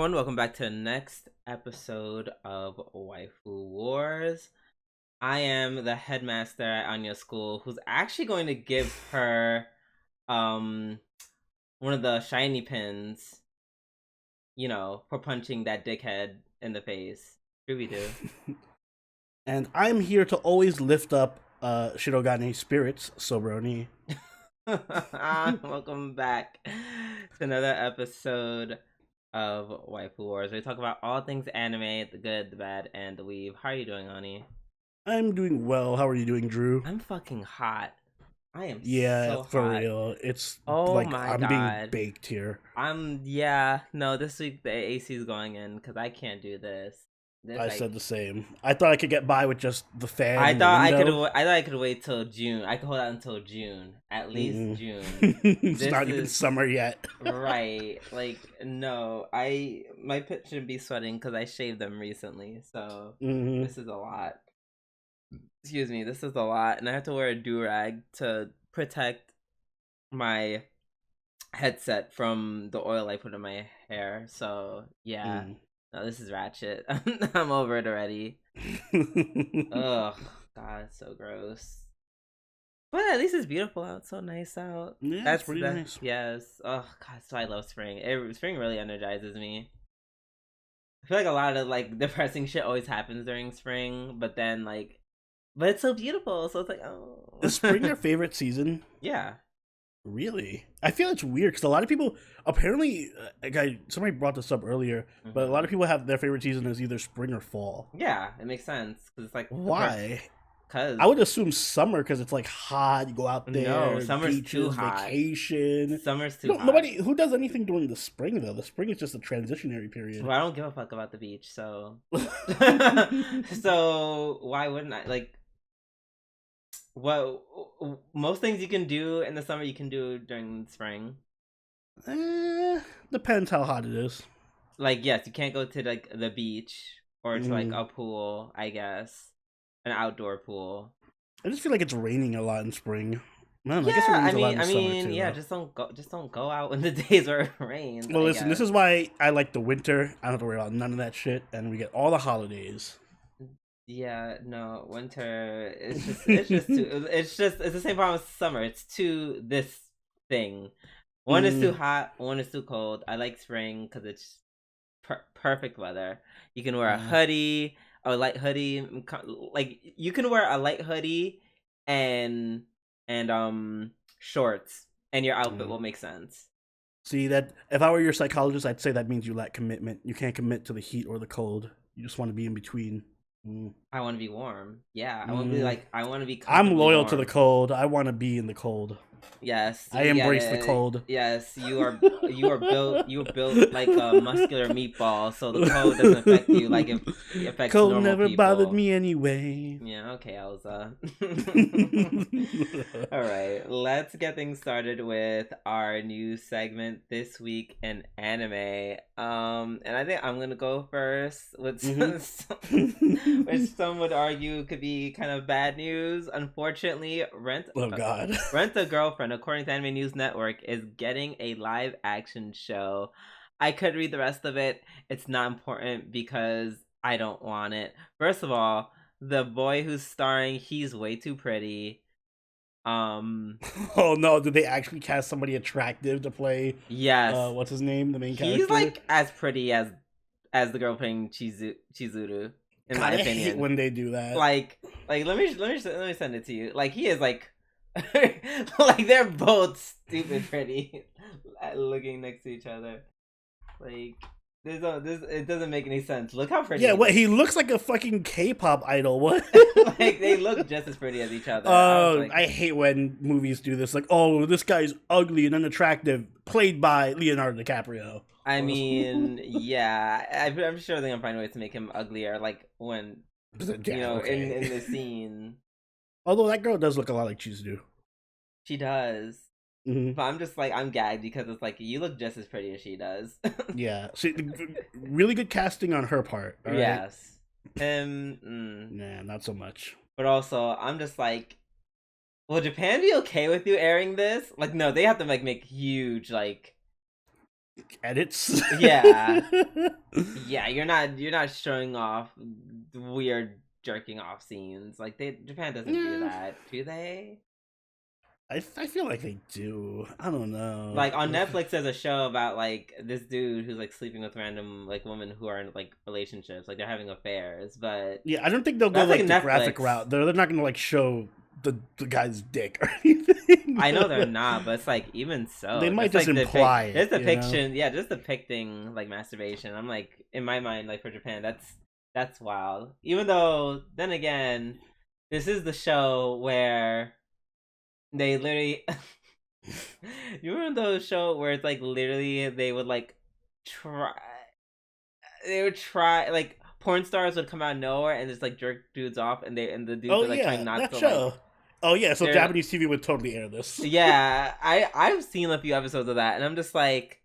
everyone, welcome back to the next episode of Waifu Wars. I am the headmaster at Anya's school who's actually going to give her one of the shiny pins, for punching that dickhead in the face. Scooby Doo. And I'm here to always lift up Shirogane spirits, Sobroni. Welcome back to another episode of Waifu Wars. We talk about all things anime, the good, the bad, and the weeb. How are you doing, Ani? I'm doing well. How are you doing, Drew? I'm fucking hot. I am so for hot. real. It's Oh my I'm God. being baked here. No, this week the AC is going in because I can't do this. I said the same. I thought I could get by with just the fan. I thought I could wait till June. I could hold out until June, at least June. It's not even summer yet. Right? Like no, my pits shouldn't be sweating because I shaved them recently. So This is a lot. Excuse me, this is a lot, and I have to wear a do-rag to protect my headset from the oil I put in my hair. So yeah. No, this is ratchet. I'm over it already. Ugh, God, it's so gross. But at least it's beautiful out. It's so nice out. Yeah, that's pretty nice. Yes. Oh God, so I love spring. Spring really energizes me. I feel like a lot of depressing shit always happens during spring, but it's so beautiful. So it's like, oh. Is spring your favorite season? Yeah. Really? I feel it's weird because a lot of people apparently, somebody brought this up earlier, but a lot of people have their favorite season as either spring or fall. Yeah, it makes sense because it's like why? Because I would assume summer because it's like hot. You go out there. No, summer's beaches, too hot. Vacation. Summer's too hot. Nobody who does anything during the spring though. The spring is just a transitionary period. Well, I don't give a fuck about the beach, so so why wouldn't I Well, most things you can do in the summer you can do during the spring. Depends how hot it is. Yes, you can't go to the beach or to a pool, I guess, an outdoor pool. I just feel like it's raining a lot in spring. Man, Yeah, I guess it rains a lot in summer too, yeah, though. just don't go out when the days where it rains. Well, listen, this is why I like the winter. I don't have to worry about none of that shit, and we get all the holidays. Yeah, no, winter. It's the same problem with summer. It's this thing. One is too hot, one is too cold. I like spring because it's perfect weather. You can wear a hoodie, a light hoodie. You can wear a light hoodie and shorts, and your outfit will make sense. See, that if I were your psychologist, I'd say that means you lack commitment. You can't commit to the heat or the cold. You just want to be in between. I want to be warm. Yeah, I want to be I want to be. I'm loyal warm. to the cold. I want to be in the cold. Yes, I embrace the cold. Yes, you are built like a muscular meatball, so the cold doesn't affect you like it affects cold normal never people. bothered me anyway. Yeah, okay, Elsa. All right, let's get things started with our new segment this week in anime. And I think I'm gonna go first with which some would argue could be kind of bad news. Unfortunately, Rent a Girlfriend, according to Anime News Network, is getting a live action show. I could read the rest of it. It's not important because I don't want it. First of all, the boy who's starring, he's way too pretty. Oh no, did they actually cast somebody attractive to play? Yes. What's his name? The main character? He's like as pretty as the girl playing Chizuru. In my opinion. I hate when they do that. Let me send it to you. He is they're both stupid pretty looking next to each other. It doesn't make any sense. Look how pretty. Yeah, what, he looks like a fucking K-pop idol. What? They look just as pretty as each other. I hate when movies do this. This guy's ugly and unattractive, played by Leonardo DiCaprio. I mean, yeah, I'm sure they're gonna find ways to make him uglier, when in the scene. Although that girl does look a lot like Chizuru. She does. But I'm just I'm gagged because it's you look just as pretty as she does. Yeah. See, really good casting on her part. Right? Yes. Nah, not so much. But also, I'm just will Japan be okay with you airing this? No, they have to make huge edits. Yeah. Yeah, you're not showing off weird jerking off scenes. Like Japan doesn't do Yeah, that, do they? I feel like they do. I don't know. Like on Netflix there's a show about like this dude who's like sleeping with random like women who are in like relationships, like they're having affairs, but Yeah, I don't think they'll go that's like like the Netflix. graphic route. They're not gonna like show the guy's dick or anything. I know they're not, but it's like even so, They might that's just like imply it. there's You know? depiction, yeah, just depicting like masturbation. I'm like in my mind, like for Japan, that's wild. Even though, then again, this is the show where they literally. You remember those show where it's like literally they would like try, they would try like porn stars would come out of nowhere and just like jerk dudes off, and the dudes Oh are like trying yeah, not that to show. like. Oh yeah, so They're Japanese TV would totally air this. yeah, I've seen a few episodes of that, and I'm just like,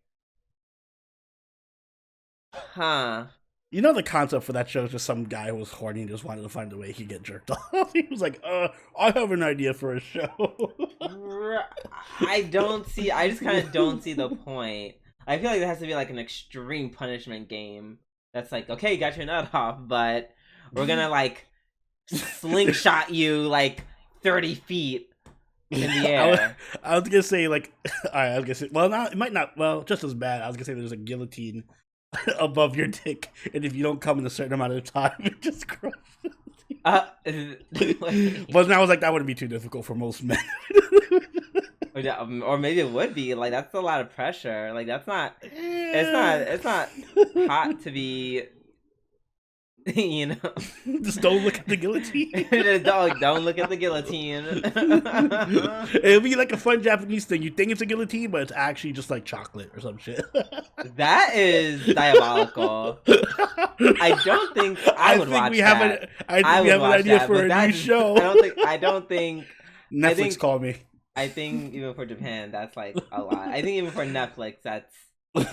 huh. You know the concept for that show is just some guy who was horny and just wanted to find a way he could get jerked off. He was like, I have an idea for a show. I don't see. I just kind of don't see the point. I feel like there has to be like an extreme punishment game. That's like, okay, you got your nut off, but we're gonna like slingshot you like 30 feet in the air. I was gonna say like, all right, I was gonna say, well, not it might not, well, just as bad. I was gonna say there's a guillotine above your dick, and if you don't come in a certain amount of time, it just crushes. But now I was like, that wouldn't be too difficult for most men. Or maybe it would be like that's a lot of pressure. Like that's not. It's not hot to be. You know, just don't look at the guillotine. don't look at the guillotine. It'll be like a fun Japanese thing. You think it's a guillotine, but it's actually just like chocolate or some shit. That is diabolical. I don't think I would watch that. I think we have an idea for a new show. I don't think Netflix called me. I think even for Japan, that's like a lot. I think even for Netflix, that's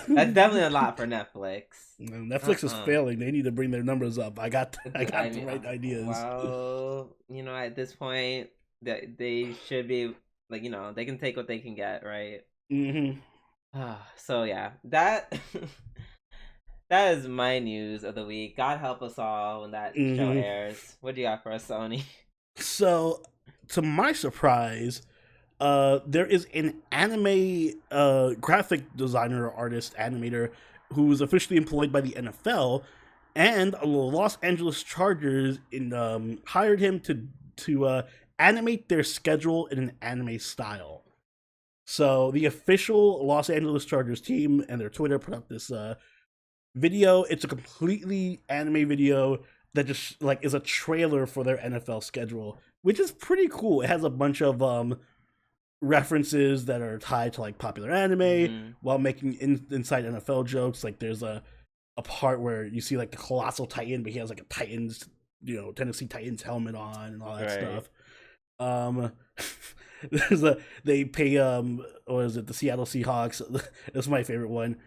definitely a lot for Netflix. Netflix is failing. They need to bring their numbers up. I got the right ideas. Well, you know, at this point, they should be like, you know, they can take what they can get, right? Mm-hmm. So yeah, that is my news of the week. God help us all when that show airs. What do you got for us, Sony? So, to my surprise, there is an anime graphic designer, artist, animator who is officially employed by the NFL, and the Los Angeles Chargers hired him to animate their schedule in an anime style. So the official Los Angeles Chargers team and their Twitter put up this video. It's a completely anime video that just like is a trailer for their NFL schedule, which is pretty cool. It has a bunch of references that are tied to like popular anime while making inside NFL jokes. Like there's a part where you see like the Colossal Titan, but he has like a Titans, Tennessee Titans helmet on and all that stuff. They pay what is it, the Seattle Seahawks. That's my favorite one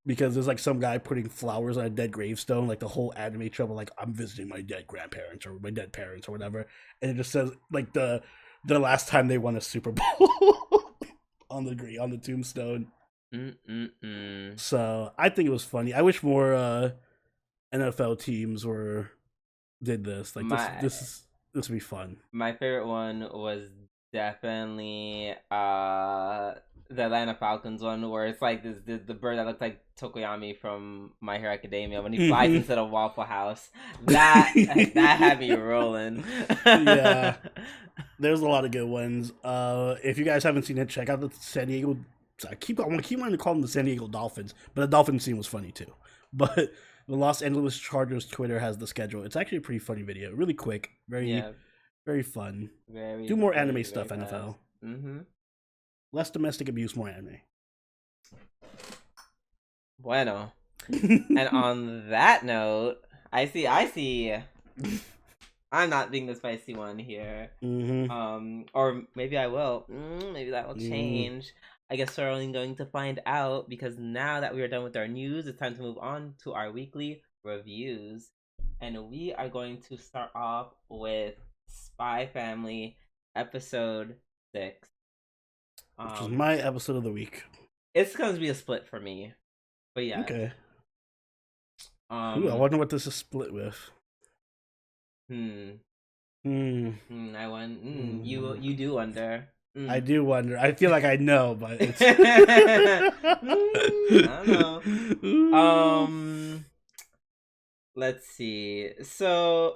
because there's like some guy putting flowers on a dead gravestone, like the whole anime trouble, like I'm visiting my dead grandparents or my dead parents or whatever, and it just says like the last time they won a Super Bowl on the tombstone. So I think it was funny. I wish more NFL teams did this. Like this would be fun. My favorite one was definitely the Atlanta Falcons one, where it's like the bird that looked like Tokoyami from My Hero Academia when he flies into the Waffle House. That had me rolling. Yeah, there's a lot of good ones. If you guys haven't seen it, check out the San Diego. I want to keep wanting to call them the San Diego Dolphins, but the Dolphin scene was funny too. But the Los Angeles Chargers Twitter has the schedule. It's actually a pretty funny video. Really quick, very fun. Do more anime stuff, NFL. Less domestic abuse, more anime. Bueno. And on that note, I see. I'm not being the spicy one here. Or maybe I will. Maybe that will change. I guess we're only going to find out because now that we are done with our news, it's time to move on to our weekly reviews. And we are going to start off with Spy Family episode 6. Which is my episode of the week. It's going to be a split for me. But yeah. Okay. Ooh, I wonder what this is split with. I wonder. You do wonder. I do wonder. I feel like I know, but it's I don't know. Let's see. So,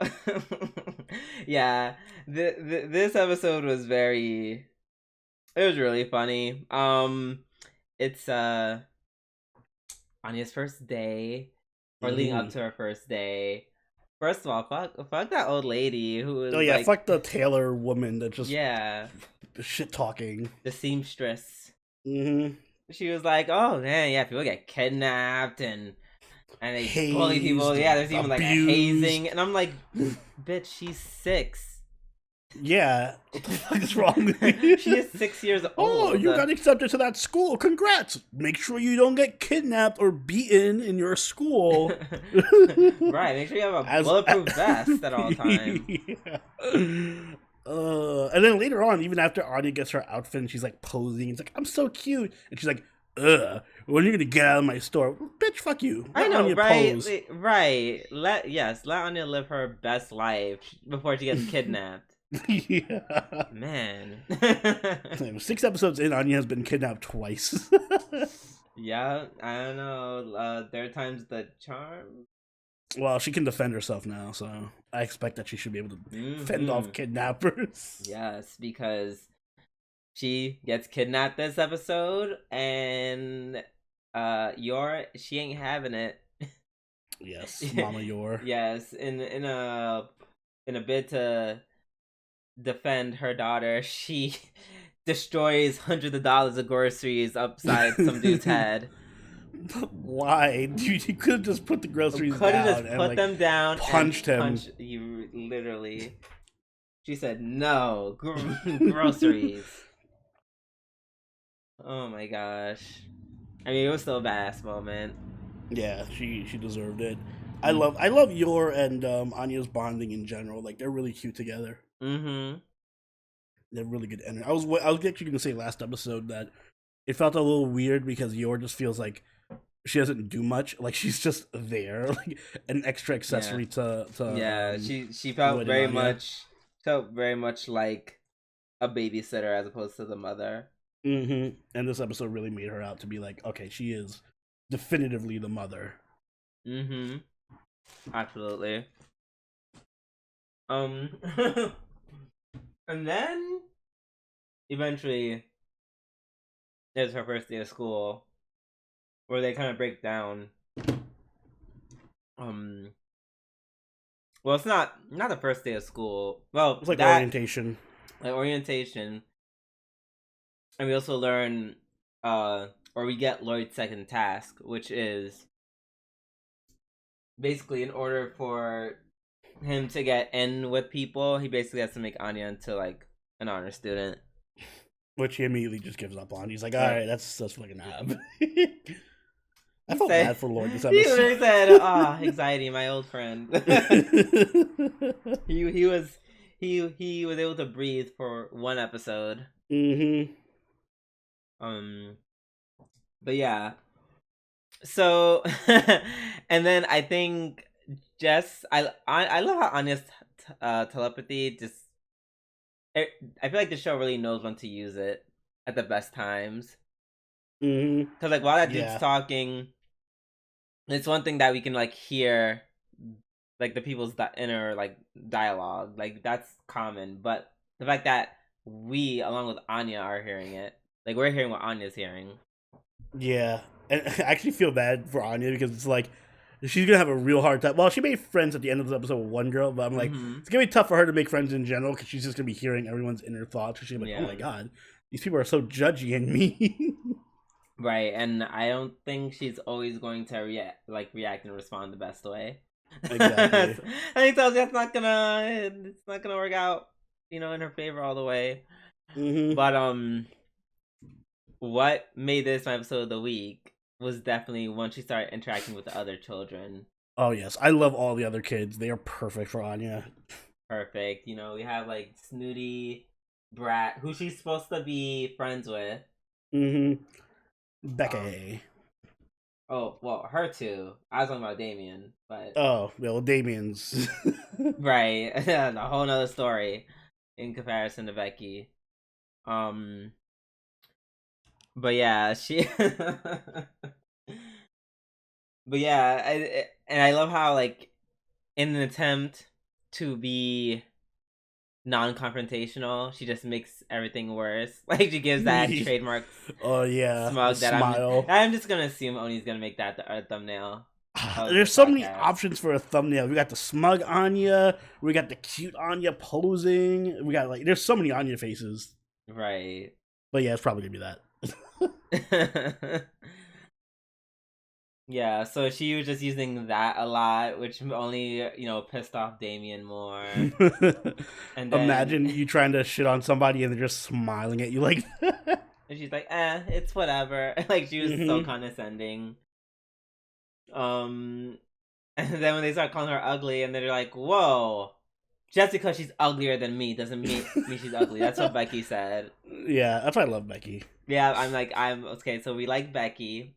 yeah, this episode was very. It was really funny. It's Anya's first day, or leading up to her first day. First of all, fuck that old lady who was. Oh yeah, like, fuck the tailor woman that just yeah, shit talking. The seamstress. Mm-hmm. She was like, "Oh man, yeah, people get kidnapped and they Hazed, bully people. Yeah, there's even like a abused. hazing." And I'm like, "Bitch, she's 6." Yeah, what the fuck is wrong with you? She is 6 years old. Oh, you got accepted to that school. Congrats. Make sure you don't get kidnapped or beaten in your school. Right, make sure you have a bulletproof vest at all times. Yeah. And then later on, even after Anya gets her outfit and she's like posing, it's like, I'm so cute. And she's like, ugh, when are you gonna get out of my store? Bitch, fuck you. I know, Anya right? pose. Right. Let Anya live her best life before she gets kidnapped. Yeah. Man. 6 episodes in, Anya has been kidnapped twice. Yeah, I don't know. There are times the charm. Well, she can defend herself now, so I expect that she should be able to fend off kidnappers. Yes, because she gets kidnapped this episode, and she ain't having it. Yes, Mama Yor. Yes, in a bid to defend her daughter, she destroys hundreds of dollars of groceries upside some dude's head. Why? Dude, you could have just put the groceries down. Just put them down. Punched him. You literally. She said no groceries. Oh my gosh! I mean, it was still a badass moment. Yeah, she deserved it. I love Yor and Anya's bonding in general. Like, they're really cute together. Mm-hmm. They're really good energy. I was actually going to say last episode that it felt a little weird because Yor just feels like she doesn't do much. Like, she's just there, like an extra accessory to yeah, she felt very much like a babysitter as opposed to the mother. Mm-hmm. And this episode really made her out to be like, okay, she is definitively the mother. Mm-hmm. Absolutely. And then eventually there's her first day of school where they kind of break down. Well, it's not the first day of school. Well, it's like orientation. Like orientation. And we also learn or we get Lloyd's second task, which is basically in order for him to get in with people, he basically has to make Anya into like an honor student. Which he immediately just gives up on. He's like, alright, that's fucking ab. I felt bad for Lloyd this episode. He literally said, anxiety, my old friend. he was able to breathe for one episode. Mm-hmm. But yeah. So and then I think I love how Anya's telepathy just I feel like the show really knows when to use it at the best times. Mm-hmm. Because like while that dude's talking, it's one thing that we can like hear like the people's inner like dialogue, like that's common, but the fact that we along with Anya are hearing it, like we're hearing what Anya's hearing. Yeah, and I actually feel bad for Anya because it's like she's gonna have a real hard time. Well, she made friends at the end of the episode with one girl, but I'm like, it's gonna be tough for her to make friends in general because she's just gonna be hearing everyone's inner thoughts. She's gonna be like, oh my god, these people are so judgy and mean. Right, and I don't think she's always going to react and respond the best way. Exactly. I think it's not gonna work out, in her favor all the way. Mm-hmm. But what made this my episode of the week was definitely when she started interacting with the other children. Oh yes, I love all the other kids. They are perfect for Anya. Perfect. We have like Snooty Brat, who she's supposed to be friends with. Mm-hmm. Becky. Oh, well, her too. I was talking about Damien, but Oh, well, Damien's. right, a whole nother story in comparison to Becky. Um, but yeah, she. But yeah, and I love how like in an attempt to be non-confrontational, she just makes everything worse. Like she gives that trademark Oh yeah, the smug that smile. I'm just gonna assume Oni's gonna make that the thumbnail of the There's so many podcast. options for a thumbnail. We got the smug Anya, we got the cute Anya posing. We got like there's so many Anya faces. Right. But yeah, it's probably gonna be that. Yeah, so she was just using that a lot, which only, pissed off Damien more. And then imagine you trying to shit on somebody and they're just smiling at you like that. And she's like, it's whatever. Like she was so condescending. And then when they start calling her ugly, and they're like, "Whoa, just because she's uglier than me doesn't mean she's ugly." That's what Becky said. Yeah, that's why I love Becky. Yeah, I'm okay. So we like Becky,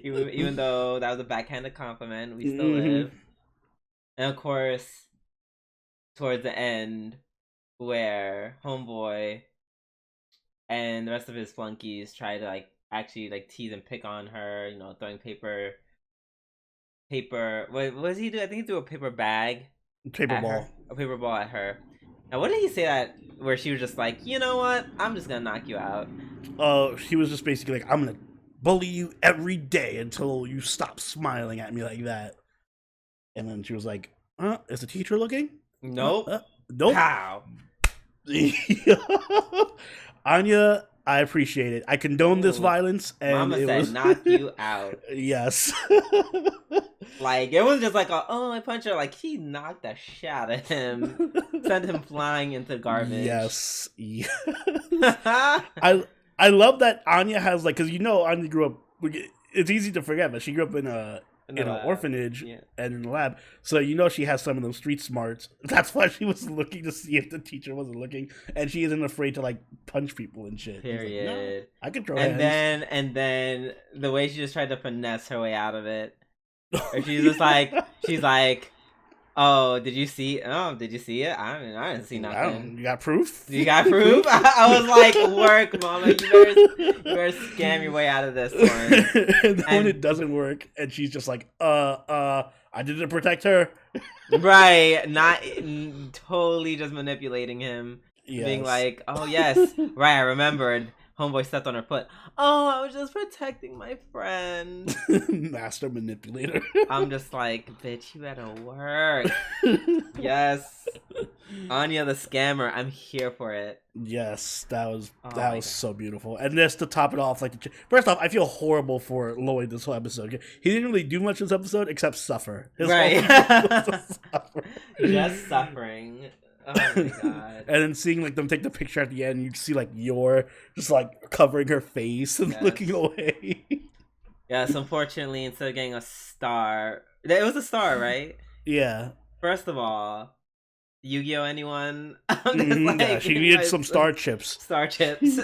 even though that was a backhanded compliment. We still live, and of course, towards the end, where Homeboy and the rest of his flunkies try to actually tease and pick on her, throwing paper. What does he do? I think he threw a paper bag, a paper ball at her. Now, what did he say that where she was just like, you know what? I'm just gonna knock you out. He was just basically like, I'm gonna bully you every day until you stop smiling at me like that. And then she was like, is the teacher looking? Nope. Nope. How? Anya, I appreciate it. I condone this violence. And Mama said knock you out. Yes. Like, it was just like, I punched her. Like, he knocked the shit out of him. Sent him flying into garbage. Yes. I love that Anya has, because Anya grew up, it's easy to forget, but she grew up in an orphanage and in a lab. So she has some of those street smarts. That's why she was looking to see if the teacher wasn't looking, and she isn't afraid to punch people and shit. Period. Like, no, I can throw hands. And then the way she just tried to finesse her way out of it. Or she's just she's like, oh, did you see it? I didn't see nothing. You got proof? You got proof? I was like, work, mama. You better scam your way out of this one. And then when it doesn't work, and she's just like, I didn't protect her. Right. Not totally just manipulating him. Yes. Being like, oh, yes. Right, I remembered. Homeboy stepped on her foot. Oh, I was just protecting my friend. Master manipulator. I'm just like, bitch, you better work. Yes. Anya the scammer. I'm here for it. Yes, that was so beautiful. And just to top it off, first off, I feel horrible for Lloyd this whole episode. He didn't really do much this episode except suffer. Right. Just suffering. Oh my god. And then seeing them take the picture at the end, you see Yor just covering her face and looking away. Yes, unfortunately, instead of getting a star, it was a star, right? Yeah. First of all, Yu-Gi-Oh! Anyone? Yeah, she needed some star chips. Star chips.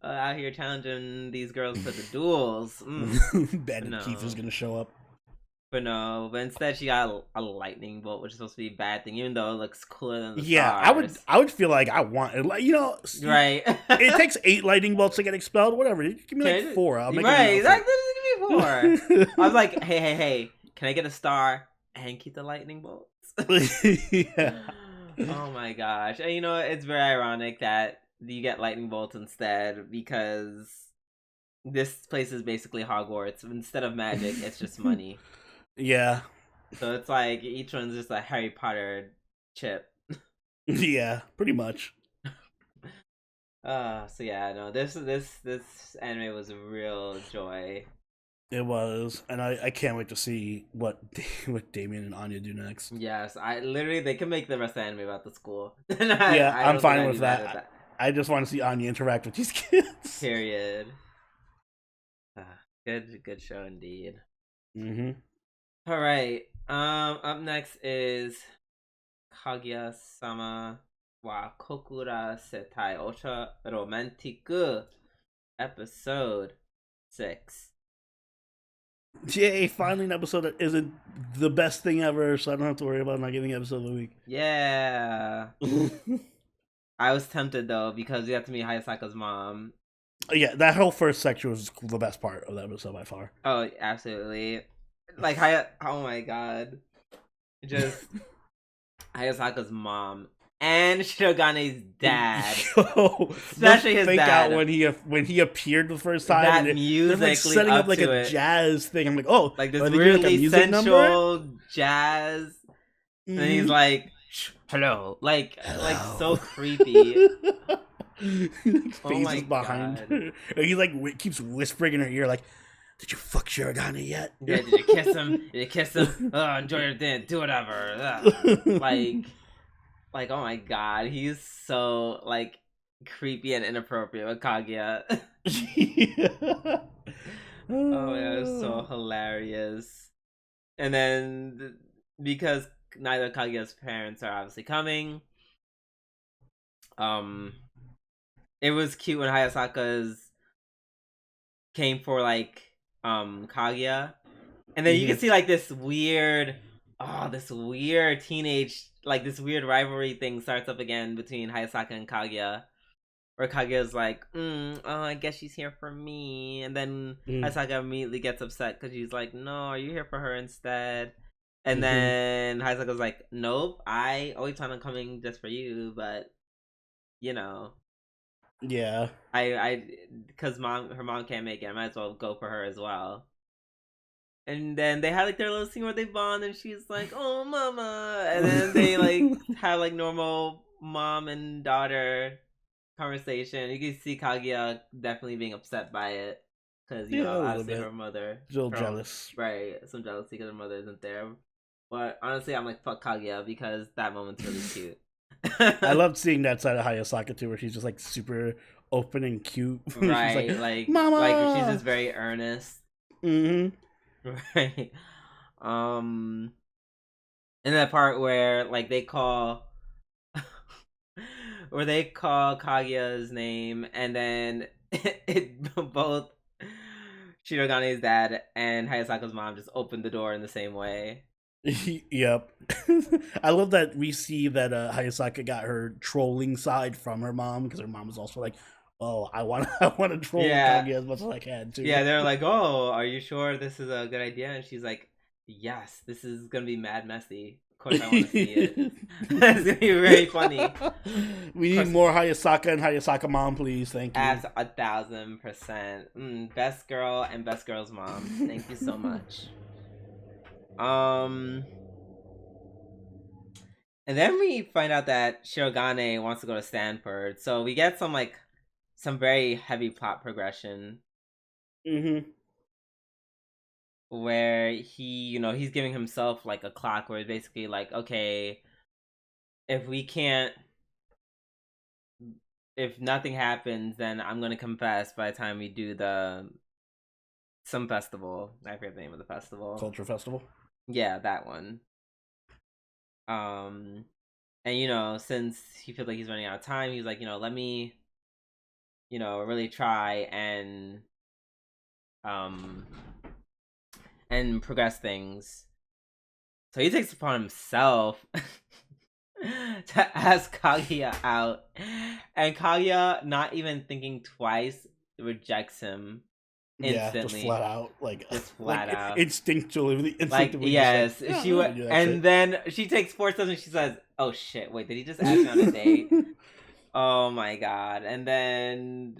Out here challenging these girls for the duels. Bandit Keith is gonna show up. But instead she got a lightning bolt, which is supposed to be a bad thing, even though it looks cooler than the stars. I would feel like I want it. Right. It takes 8 lightning bolts to get expelled. Whatever, give me 4. I'll make it. Exactly. Give me 4. I was like, hey, can I get a star and keep the lightning bolts? Yeah. Oh my gosh! And it's very ironic that you get lightning bolts instead, because this place is basically Hogwarts. Instead of magic, it's just money. Yeah. So it's like each one's just a Harry Potter chip. Yeah, pretty much. So yeah, no, this anime was a real joy. It was, and I can't wait to see what Damien and Anya do next. Yes, they can make the rest of the anime about the school. I'm fine with that. I just want to see Anya interact with these kids. Period. Good show indeed. Mm-hmm. All right. Up next is Kaguya-sama wa Kokura Setai Ocha Romantic episode 6. Yay, finally an episode that isn't the best thing ever, so I don't have to worry about not getting episode of the week. Yeah. I was tempted though because we have to meet Hayasaka's mom. Yeah, that whole first section was the best part of the episode by far. Oh, absolutely. Like, oh my god. Just Hayasaka's mom and Shirogane's dad. Yo, especially his dad. Out when he appeared the first time. That and music like setting up like a jazz thing. I'm like, oh, like this really sensual jazz. Mm-hmm. And then he's like, hello. Like so creepy. Oh my behind god. Her. And he like keeps whispering in her ear like, did you fuck Shirogane yet? Yeah, did you kiss him? Did you kiss him? Oh, enjoy your dance. Do whatever. Like, oh my god. He's so, like, creepy and inappropriate with Kaguya. Yeah. Oh, yeah, it was so hilarious. And then, because neither Kaguya's parents are obviously coming, it was cute when Hayasaka's came for, like, Kaguya. And then you can see, like, this weird teenage, like, this weird rivalry thing starts up again between Hayasaka and Kaguya. Where Kaguya's like, I guess she's here for me. And then Hayasaka immediately gets upset because she's like, no, are you here for her instead? And then Hayasaka's like, nope, I always plan on coming just for you, but, you know. Yeah. Because her mom can't make it, I might as well go for her as well. And then they had like their little scene where they bond, and she's like, "Oh, mama," and then they like have like normal mom and daughter conversation. You can see Kaguya definitely being upset by it because you know obviously her mother, a little jealous, right? Some jealousy because her mother isn't there. But honestly, I'm like fuck Kaguya because that moment's really cute. I loved seeing that side of Hayasaka too, where she's just like super open and cute, right? Like mama, like she's just very earnest. Right. In that part where like they call Kaguya's name and then both Shirogane's dad and Hayasaka's mom just opened the door in the same way. Yep. I love that we see that Hayasaka got her trolling side from her mom because her mom was also like, oh, I want to troll Kaguya as much as I can too. Yeah, they're like, oh, are you sure this is a good idea? And she's like, yes, this is gonna be mad messy. Of course, I want to see it. It's gonna be very funny. We need more Hayasaka and Hayasaka mom, please. Thank you. As 1,000%. Best girl and best girl's mom. Thank you so much. And then we find out that Shirogane wants to go to Stanford, so we get some very heavy plot progression. Where he's giving himself like a clock where it's basically like, okay, if nothing happens, then I'm gonna confess by the time we do some festival. I forget the name of the festival. Culture festival? Yeah, that one. And since he feels like he's running out of time, he's like, let me really try and progress things. So he takes upon himself to ask Kaguya out, and Kaguya, not even thinking twice, rejects him instantly. Yeah, just flat out, out, instinctually. Yes, she would, and then she takes 4 steps and she says, "Oh shit! Wait, did he just ask me on a date?" Oh my god! And then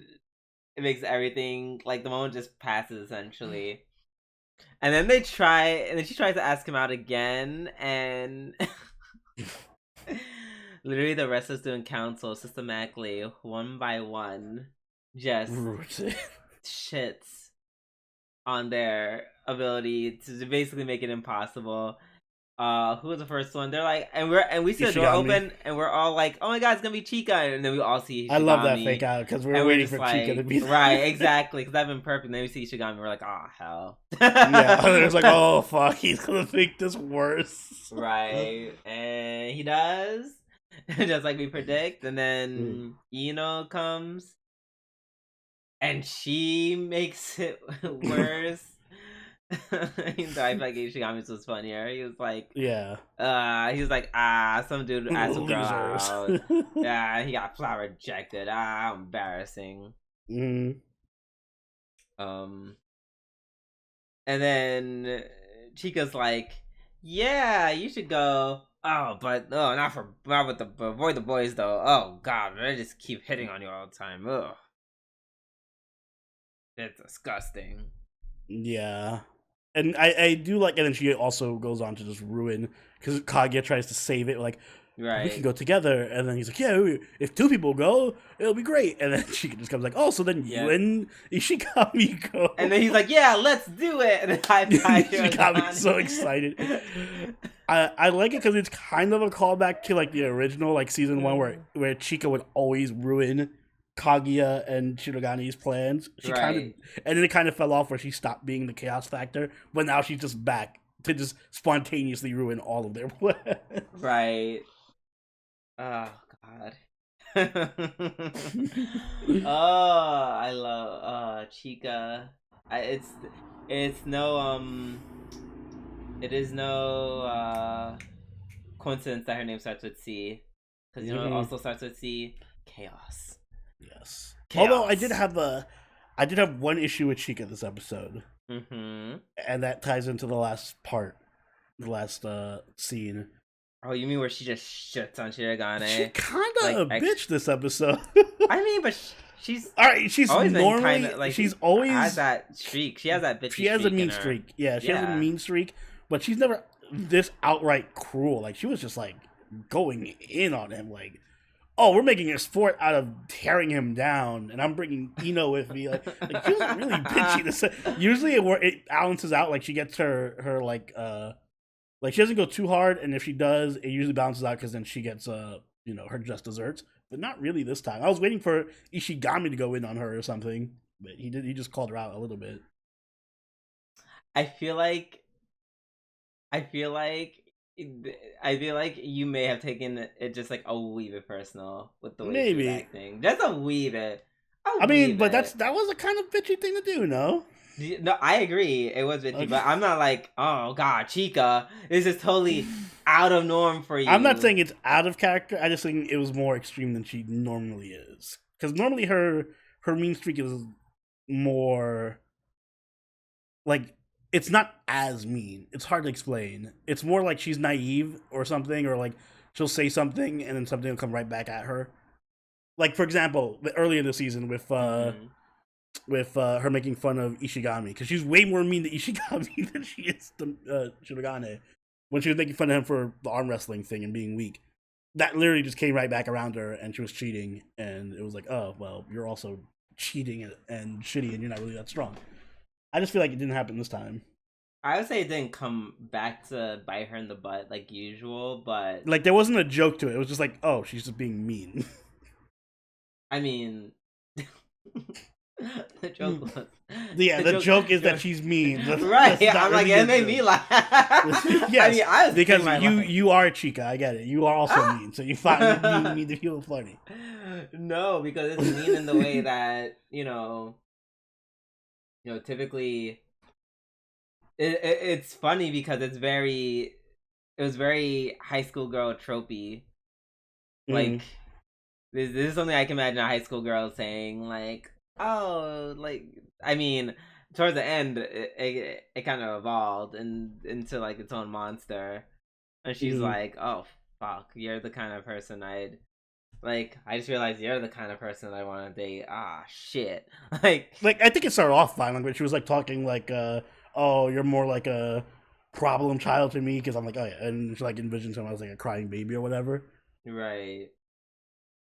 it makes everything like the moment just passes essentially. And then she tries to ask him out again, and literally the rest is doing counsel systematically, one by one, just shits on their ability to basically make it impossible. Who was the first one? They're like, and we see the door open, and we're all like, "Oh my god, it's gonna be Chica!" And then we all see Ishigami. I love that fake out because we're waiting for Chica to be there. Right, exactly, because that'd been perfect. And then we see Ishigami, we're like, "Oh hell!" Yeah, and it was like, "Oh fuck, he's gonna make this worse." Right, and he does, just like we predict. And then Ino comes, and she makes it worse. I feel like Ishigami's was funnier. He was like, yeah, he was like, some dude asked a girl out. Yeah, he got flat rejected. Embarrassing. Mm. And then Chica's like, yeah, you should go. Oh, but no, not with the avoid the boys though. Oh God, they just keep hitting on you all the time. Ugh, it's disgusting. Yeah. And I do like, and then she also goes on to just ruin, because Kaguya tries to save it, like, Right. we can go together. And then he's like, yeah, if 2 people go, it'll be great. And then she just comes like, oh, so then you and Ishigami go. And then he's like, yeah, let's do it. And Ishigami's so excited. I like it because it's kind of a callback to like the original, like season 1, where Chika would always ruin Kaguya and Shirogani's plans. She kind of, and then it kind of fell off where she stopped being the chaos factor, but now she's just back to just spontaneously ruin all of their plans. Right. Oh God. Oh, I love Chika. It is no coincidence that her name starts with C, because you know it also starts with C. Chaos. Yes. Chaos. Although I did have one issue with Chika this episode, and that ties into the last part, the last scene. Oh, you mean where she just shits on Shirogane? She kind of a bitch this episode. I mean, but she's all right. She's always normally kinda, like, she's always has that streak. She has that bitchy. She has a mean streak. Yeah, she has a mean streak, but she's never this outright cruel. Like, she was just like going in on him, like, oh, we're making a sport out of tearing him down, and I'm bringing Ino with me. Like she was really bitchy. Usually it balances out. Like, she gets her like she doesn't go too hard, and if she does, it usually balances out because then she gets her just desserts. But not really this time. I was waiting for Ishigami to go in on her or something, but he did. He just called her out a little bit. I feel like you may have taken it just like a wee bit personal with the way she was acting. Just a wee bit. I mean, but that was a kind of bitchy thing to do, no? No, I agree. It was bitchy, but I'm not like, oh God, Chika, this is totally out of norm for you. I'm not saying it's out of character. I just think it was more extreme than she normally is. Because normally her mean streak is more like, it's not as mean. It's hard to explain. It's more like she's naive or something, or like she'll say something and then something will come right back at her. Like, for example, earlier this season with her making fun of Ishigami, because she's way more mean to Ishigami than she is to Shirogane. When she was making fun of him for the arm wrestling thing and being weak, that literally just came right back around her, and she was cheating, and it was like, oh, well, you're also cheating and shitty, and you're not really that strong. I just feel like it didn't happen this time. I would say it didn't come back to bite her in the butt like usual, but like, there wasn't a joke to it. It was just like, oh, she's just being mean. I mean, the joke was... the joke is that she's mean. Right, I'm like, it made me laugh. Yes, I was because you are Chika, I get it. You are also mean, so you find being mean to feel funny. No, because it's mean in the way that, typically... It's funny because it was very high school girl tropey. Like, this is something I can imagine a high school girl saying, like, oh, like, I mean, towards the end, it kind of evolved into, like, its own monster. And she's like, oh, fuck, you're the kind of person I just realized you're the kind of person I want to date. Ah, shit. Like, I think it started off fine, but she was, like, talking, like, oh, you're more like a problem child to me, because I'm like, oh yeah, and she like envisions him as like a crying baby or whatever. Right.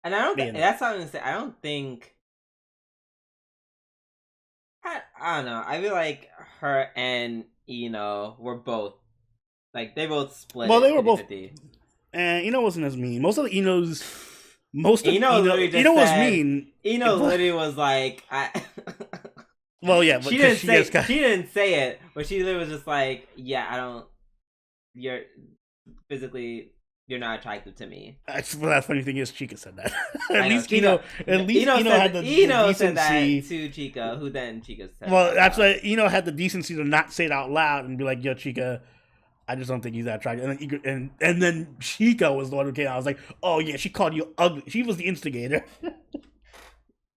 And I don't. That's what I'm gonna say. I don't think. I don't know. I feel like her and were both like they both split. Well, they were 50-50. Both. And Ino wasn't as mean. Most of Ino was mean. Ino literally was like, well, yeah, she didn't say it, but she literally was just like, yeah, you're physically you're not attractive to me. Well, that funny thing is, Chica said that. At least Ino had the decency. said that to Chica, who then Chica said. Well, that's why Ino had the decency to not say it out loud and be like, "Yo, Chica, I just don't think he's that attractive." And then Chica was the one who came out. I was like, "Oh yeah, she called you ugly." She was the instigator.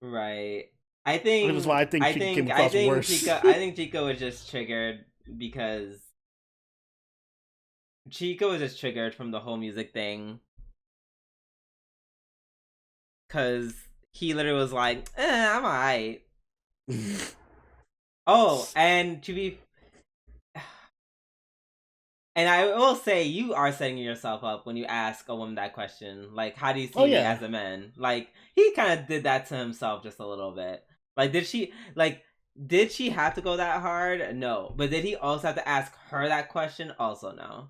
Right. I think. Which is why I think Chica came across worse. I think Chica was just triggered because Chica was just triggered from the whole music thing. Cause he literally was like, I'm alright. Oh, and to be... And I will say, you are setting yourself up when you ask a woman that question. Like, how do you see me as a man? Like, he kind of did that to himself just a little bit. Like, did she have to go that hard? No. But did he also have to ask her that question? Also, no.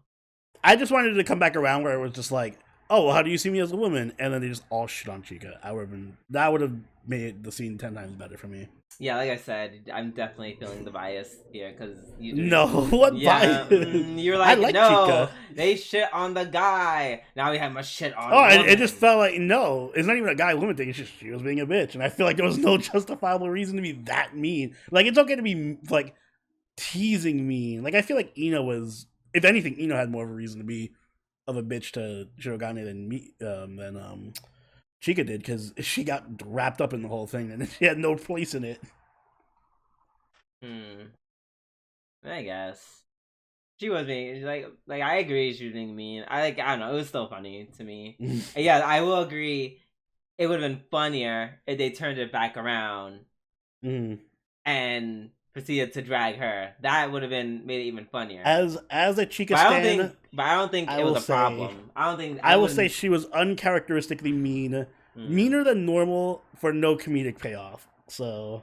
I just wanted to come back around where it was just like, oh, well, how do you see me as a woman? And then they just all shit on Chica. That would have made the scene 10 times better for me. Yeah, like I said, I'm definitely feeling the bias here because you. No, what bias? You're like, no, Chica. They shit on the guy. Now we have my shit on. Oh, it just felt like no. It's not even a guy-woman thing. It's just she was being a bitch, and I feel like there was no justifiable reason to be that mean. Like it's okay to be like teasing mean. Like I feel like Ino was, if anything, Ino had more of a reason to be of a bitch to Shirogane than Chica did, because she got wrapped up in the whole thing and she had no place in it. I guess she was being like I agree she was being mean. I don't know, it was still funny to me. Yeah, I will agree it would have been funnier if they turned it back around and proceeded to drag her. That would have made it even funnier. As a Chica stan, but I don't think it was a problem. I will say she was uncharacteristically mean, meaner than normal for no comedic payoff. So,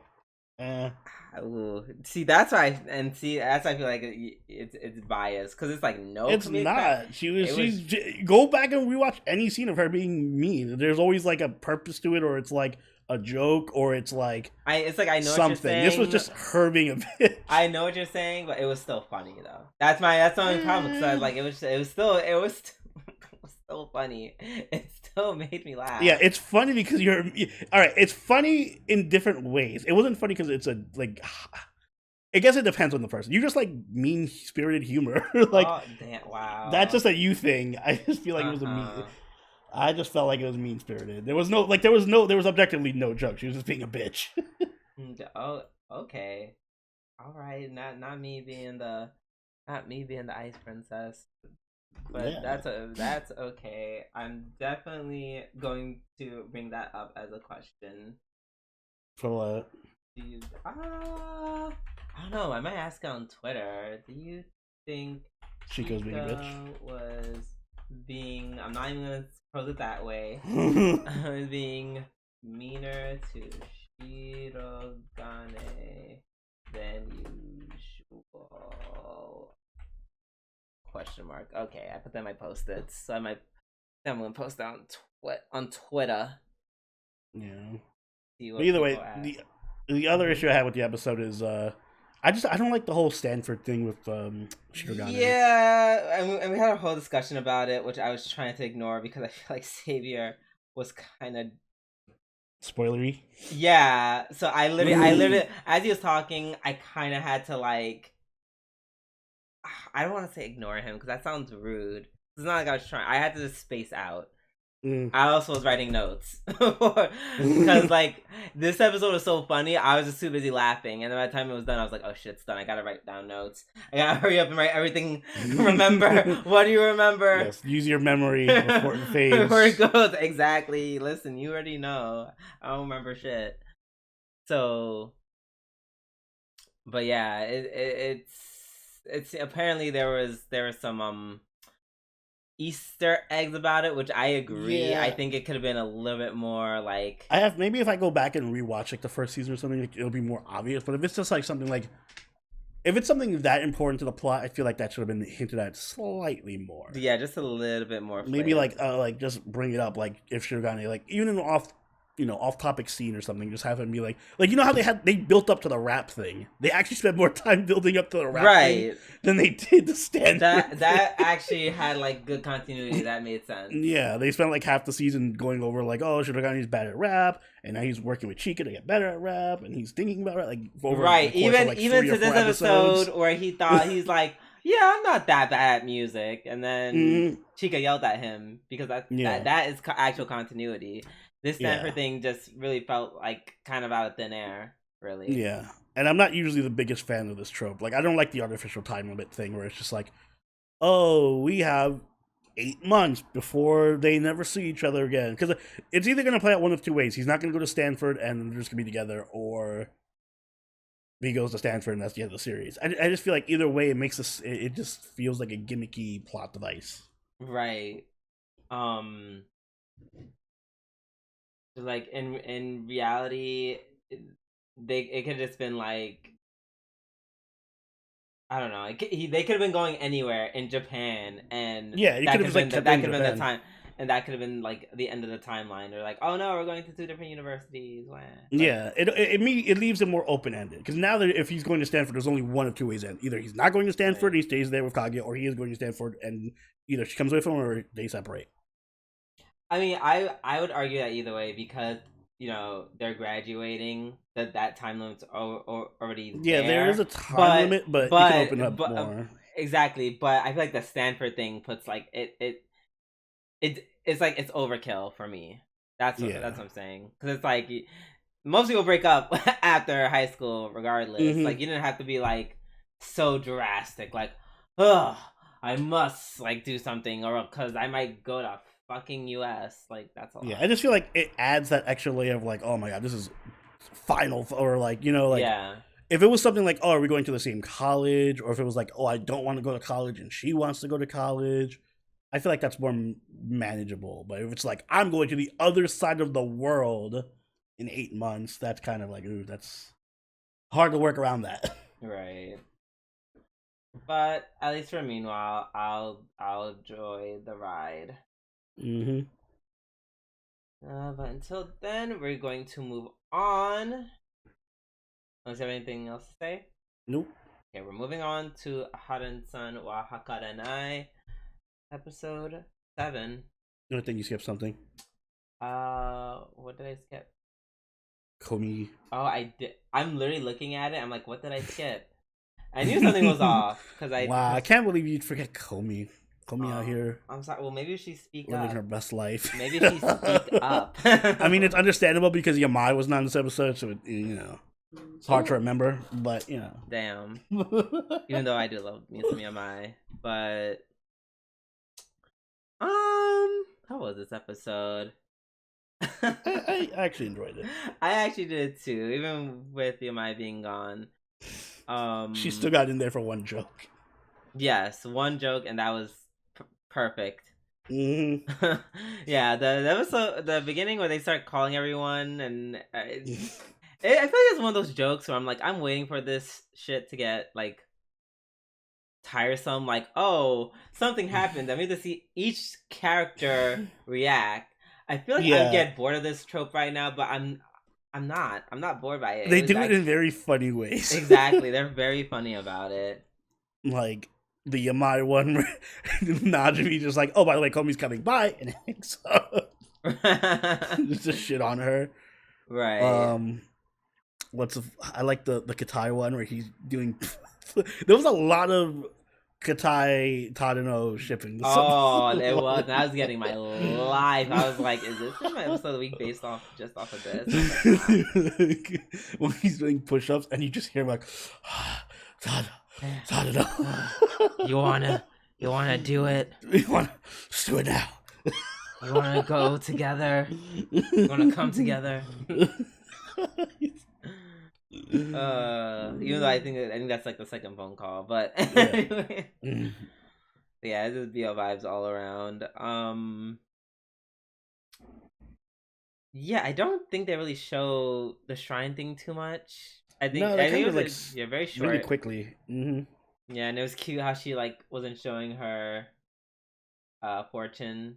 Ooh. See, that's why I feel like it's biased because it's like no. It's not. She's go back and rewatch any scene of her being mean. There's always like a purpose to it, or it's like a joke, or it's like I know something. What you're saying. This was just her being a bitch. I know what you're saying, but it was still funny though. That's the only problem because I was like, it was still funny. It still made me laugh. Yeah, it's funny because all right. It's funny in different ways. It wasn't funny because it's I guess it depends on the person. You just like mean spirited humor. Like, oh, damn, wow. That's just a you thing. I just feel like it was a mean. I just felt like it was mean spirited. There was objectively no joke. She was just being a bitch. Oh, okay, all right. Not me being the ice princess, but yeah. That's okay. I'm definitely going to bring that up as a question. For what? I don't know. I might ask on Twitter. Do you think Chico's being a bitch? Was being, I'm not even gonna pose it that way, being meaner to Shirogane than usual? Question mark. Okay, I put that in my post-its, so I'm gonna post that on Twitter. Yeah. But either way, the other issue I had with the episode is I don't like the whole Stanford thing with Shirogane. Yeah, and we had a whole discussion about it, which I was trying to ignore because I feel like Xavier was kind of spoilery. Yeah, so I literally, as he was talking, I kind of had to like, I don't want to say ignore him because that sounds rude. It's not like I was trying. I had to just space out. I also was writing notes because like this episode was so funny. I was just too busy laughing, and then by the time it was done, I was like, "Oh shit, it's done! I gotta write down notes. I gotta hurry up and write everything. Remember? What do you remember? Yes, use your memory before it fades. Before it goes. Exactly. Listen, you already know. I don't remember shit. So, but yeah, it's apparently there was some Easter eggs about it, which I agree. Yeah. I think it could have been a little bit more like maybe if I go back and rewatch like the first season or something, it'll be more obvious. But if it's just like something like, if it's something that important to the plot, I feel like that should have been hinted at slightly more. Yeah, just a little bit more. Maybe like just bring it up, like if Shirogane, like even in off off-topic scene or something. Just have him be like you know how they built up to the rap thing. They actually spent more time building up to the rap thing than they did the Stanford. That actually had like good continuity. That made sense. Yeah, they spent like half the season going over like, oh, Shirogane is bad at rap, and now he's working with Chika to get better at rap, and he's thinking about it like over right. The course of, like, even to this episodes. episode where he thought he's like, yeah, I'm not that bad at music, and then Chika yelled at him because that is actual continuity. This Stanford thing just really felt like kind of out of thin air, really. Yeah, and I'm not usually the biggest fan of this trope. Like, I don't like the artificial time limit thing where it's just like, oh, we have 8 months before they never see each other again. Because it's either going to play out one of two ways. He's not going to go to Stanford and they're just going to be together, or he goes to Stanford and that's the end of the series. I just feel like either way, it makes this. It just feels like a gimmicky plot device. Right. Like in reality, it could have just been like, I don't know. They could have been going anywhere in Japan, and that could have been the time, and that could have been like the end of the timeline. Or like, oh no, we're going to 2 different universities. Like, yeah, it leaves it more open ended because now that if he's going to Stanford, there's only one of two ways in. Either he's not going to Stanford, he stays there with Kaguya, or he is going to Stanford, and either she comes with him or they separate. I mean, I would argue that either way because they're graduating. That time limit's already there is a time limit, but you can open up more. Exactly, but I feel like the Stanford thing puts like it's like it's overkill for me. That's what I'm saying, because it's like most people break up after high school, regardless. Like, you didn't have to be like so drastic, like, oh, I must like do something, or because I might go to fucking US. Like, that's a lot. I just feel like it adds that extra layer of like, oh my god, this is final, or like, if it was something like, oh, are we going to the same college, or if it was like, oh, I don't want to go to college and she wants to go to college, I feel like that's more manageable. But if it's like, I'm going to the other side of the world in 8 months, that's kind of like, ooh, that's hard to work around that. Right. But at least for meanwhile, I'll enjoy the ride. But until then, we're going to move on. Unless you have anything else to say? Nope. Okay, we're moving on to Aharen-san wa Hakarenai, episode 7. I think you skipped something. What did I skip? Komi. Oh, I did. I'm literally looking at it. I'm like, what did I skip? I knew something was off because I can't believe you'd forget Komi. Komi out here. I'm sorry. Well, maybe she speak living up. her best life. Maybe she speak up. I mean, it's understandable because Yamai was not in this episode, so it's hard to remember. But damn. Even though I do love me some Yamai, but how was this episode? I actually enjoyed it. I actually did too, even with Yamai being gone. She still got in there for one joke. Yes, one joke, and that was perfect. Mm-hmm. Yeah, the beginning where they start calling everyone, and I feel like it's one of those jokes where I'm like, I'm waiting for this shit to get like tiresome. Like, oh, something happened. I need to see each character react. I feel like I get bored of this trope right now, but I'm not bored by it. They do it in very funny ways. Exactly, they're very funny about it. Like the Yamai one where Najimi just like, oh, by the way, Komi's coming by, and hangs up. Just a shit on her. Right. I like the Katai one where he's doing there was a lot of Katai Tadano shipping. Oh, it was. And I was getting my life. I was like, is this my episode of the week based off of this? When he's doing push-ups and you just hear him like, Tadano. You wanna do it? Let's do it now. You wanna go together? You wanna come together? Even though I think that's like the second phone call, but anyway. Yeah, it's just BL vibes all around. Yeah, I don't think they really show the shrine thing too much. I think it was like very short, really quickly. Mm-hmm. Yeah, and it was cute how she like wasn't showing her fortune.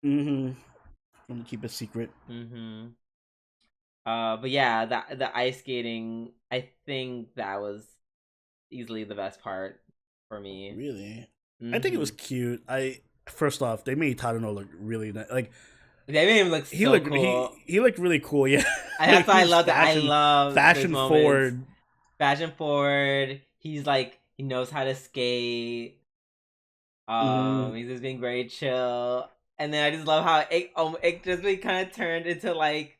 Mm-hmm. Want to keep it secret. Mm-hmm. But yeah, the ice skating, I think that was easily the best part for me. Really? Mm-hmm. I think it was cute. First off, they made Tadano look really nice. Like, they made him look so cool. He looked really cool. Yeah, That's why I love that. I love fashion forward. Fashion forward. He's like, he knows how to skate. He's just being very chill. And then I just love how it just kind of turned into like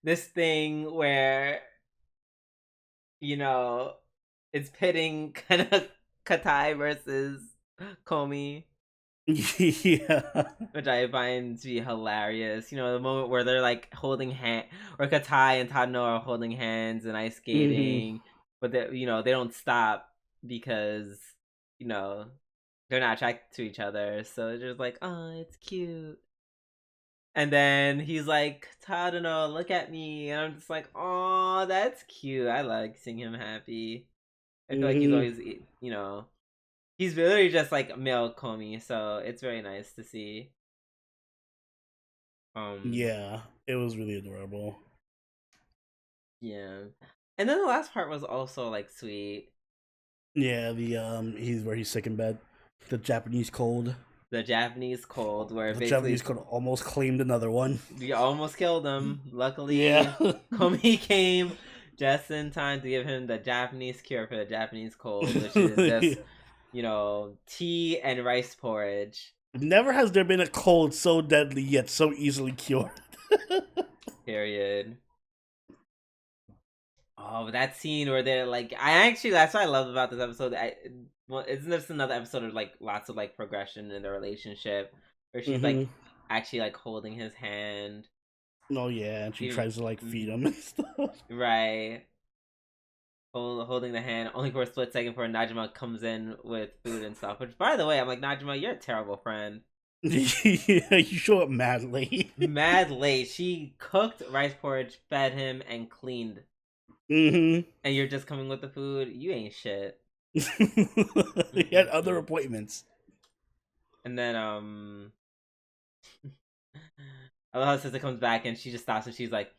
this thing where, you know, it's pitting kind of Katai versus Komi. Yeah. Which I find to be hilarious. You know, the moment where they're like holding hand, or Katai and Tadano are holding hands and ice skating, but they, you know, they don't stop because, you know, they're not attracted to each other. So it's just like, oh, it's cute. And then he's like, Tadano, look at me. And I'm just like, oh, that's cute. I like seeing him happy. I feel like he's always, you know, he's literally just like male Komi, so it's very nice to see. Yeah, it was really adorable. Yeah. And then the last part was also like sweet. Yeah, he's sick in bed. The Japanese cold. The Japanese cold, where the basically Japanese cold almost claimed another one. We almost killed him. Luckily, yeah. Komi came just in time to give him the Japanese cure for the Japanese cold, which is just, you know, tea and rice porridge. Never has there been a cold so deadly yet so easily cured. Period. Oh, that scene where they're like, that's what I love about this episode. Isn't this another episode of like lots of like progression in the relationship where she's like actually like holding his hand? Oh yeah, and she tries to like feed him and stuff. Right. Holding the hand only for a split second before Najima comes in with food and stuff. Which, by the way, I'm like, Najima, you're a terrible friend. Yeah, you show up mad late. Mad late. She cooked rice porridge, fed him, and cleaned. And you're just coming with the food? You ain't shit. He had other appointments. And then, I love how sister comes back and she just stops and she's like,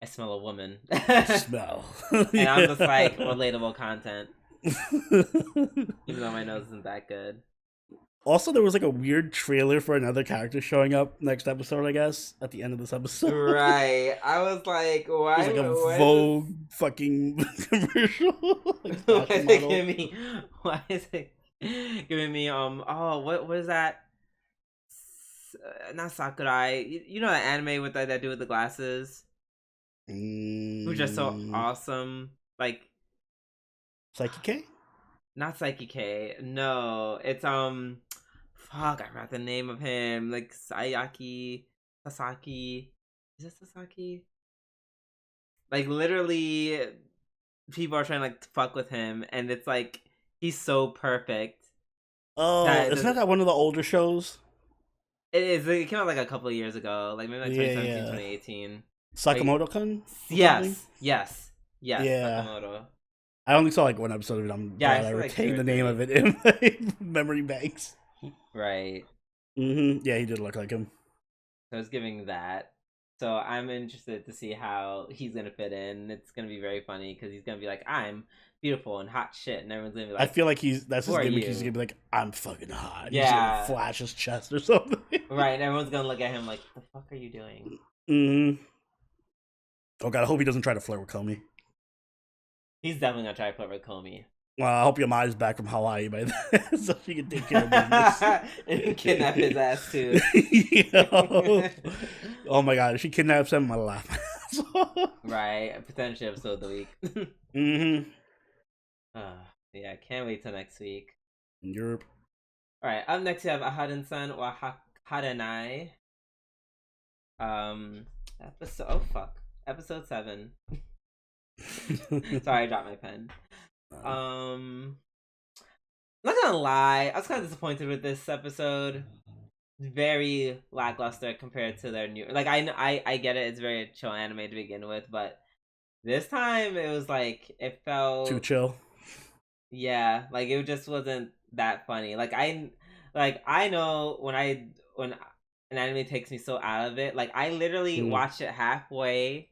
I smell a woman. Smell. And I'm just like, relatable content. Even though my nose isn't that good. Also, there was like a weird trailer for another character showing up next episode, I guess, at the end of this episode. Right. I was like, why? It was like a Vogue fucking commercial. Why is it giving me, what is that? Not Sakurai. You know that anime with that dude with the glasses? Who's just so awesome. Like, Psyche K? Not Psyche K. No, it's fuck, I forgot the name of him. Like Sasaki. Is it Sasaki? Like literally, people are trying to like fuck with him, and it's like he's so perfect. Oh, isn't that one of the older shows? It is. It came out like a couple of years ago, like maybe like 2017, 2018. Sakamoto-kun? Yes. Yeah. Sakamoto. I only saw like one episode of it. I'm glad I retained the name of it in my memory banks. Right. Yeah, he did look like him. So I was giving that. So I'm interested to see how he's gonna fit in. It's gonna be very funny because he's gonna be like, I'm beautiful and hot shit, and everyone's gonna be like, I feel like that's his gimmick. He's gonna be like, I'm fucking hot. Yeah. He's gonna flash his chest or something. Right, and everyone's gonna look at him like, the fuck are you doing? Oh god, I hope he doesn't try to flirt with Komi. He's definitely gonna try to flirt with Komi. Well, I hope your mom's back from Hawaii by then, so she can take care of business. And kidnap his ass too. Oh my god, if she kidnaps him, I'm gonna laugh. Right, potentially episode of the week. Yeah, can't wait till next week. Europe. Alright, up next we have Aharen-san or Harenai. Episode 7. Sorry, I dropped my pen. I'm not gonna lie, I was kind of disappointed with this episode. Very lackluster compared to their new. Like I get it, it's very chill anime to begin with, but this time it was like it felt too chill. Yeah, like it just wasn't that funny. Like I know when an anime takes me so out of it. Like, I literally watched it halfway,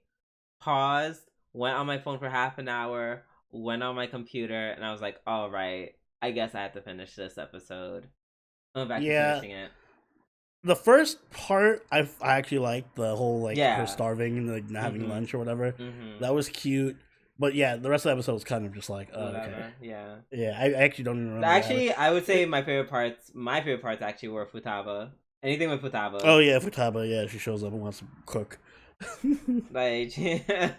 paused, went on my phone for half an hour, went on my computer, and I was like, all right, I guess I have to finish this episode. I'm back to finishing it. The first part, I actually liked the whole, like, her starving and, like, not having lunch or whatever. That was cute. But yeah, the rest of the episode was kind of just like, oh, okay. Yeah. Yeah, I actually don't even remember. Actually, I would say my favorite parts actually were Futaba. Anything with Futaba. Oh yeah, Futaba, yeah, she shows up and wants to cook. Like, and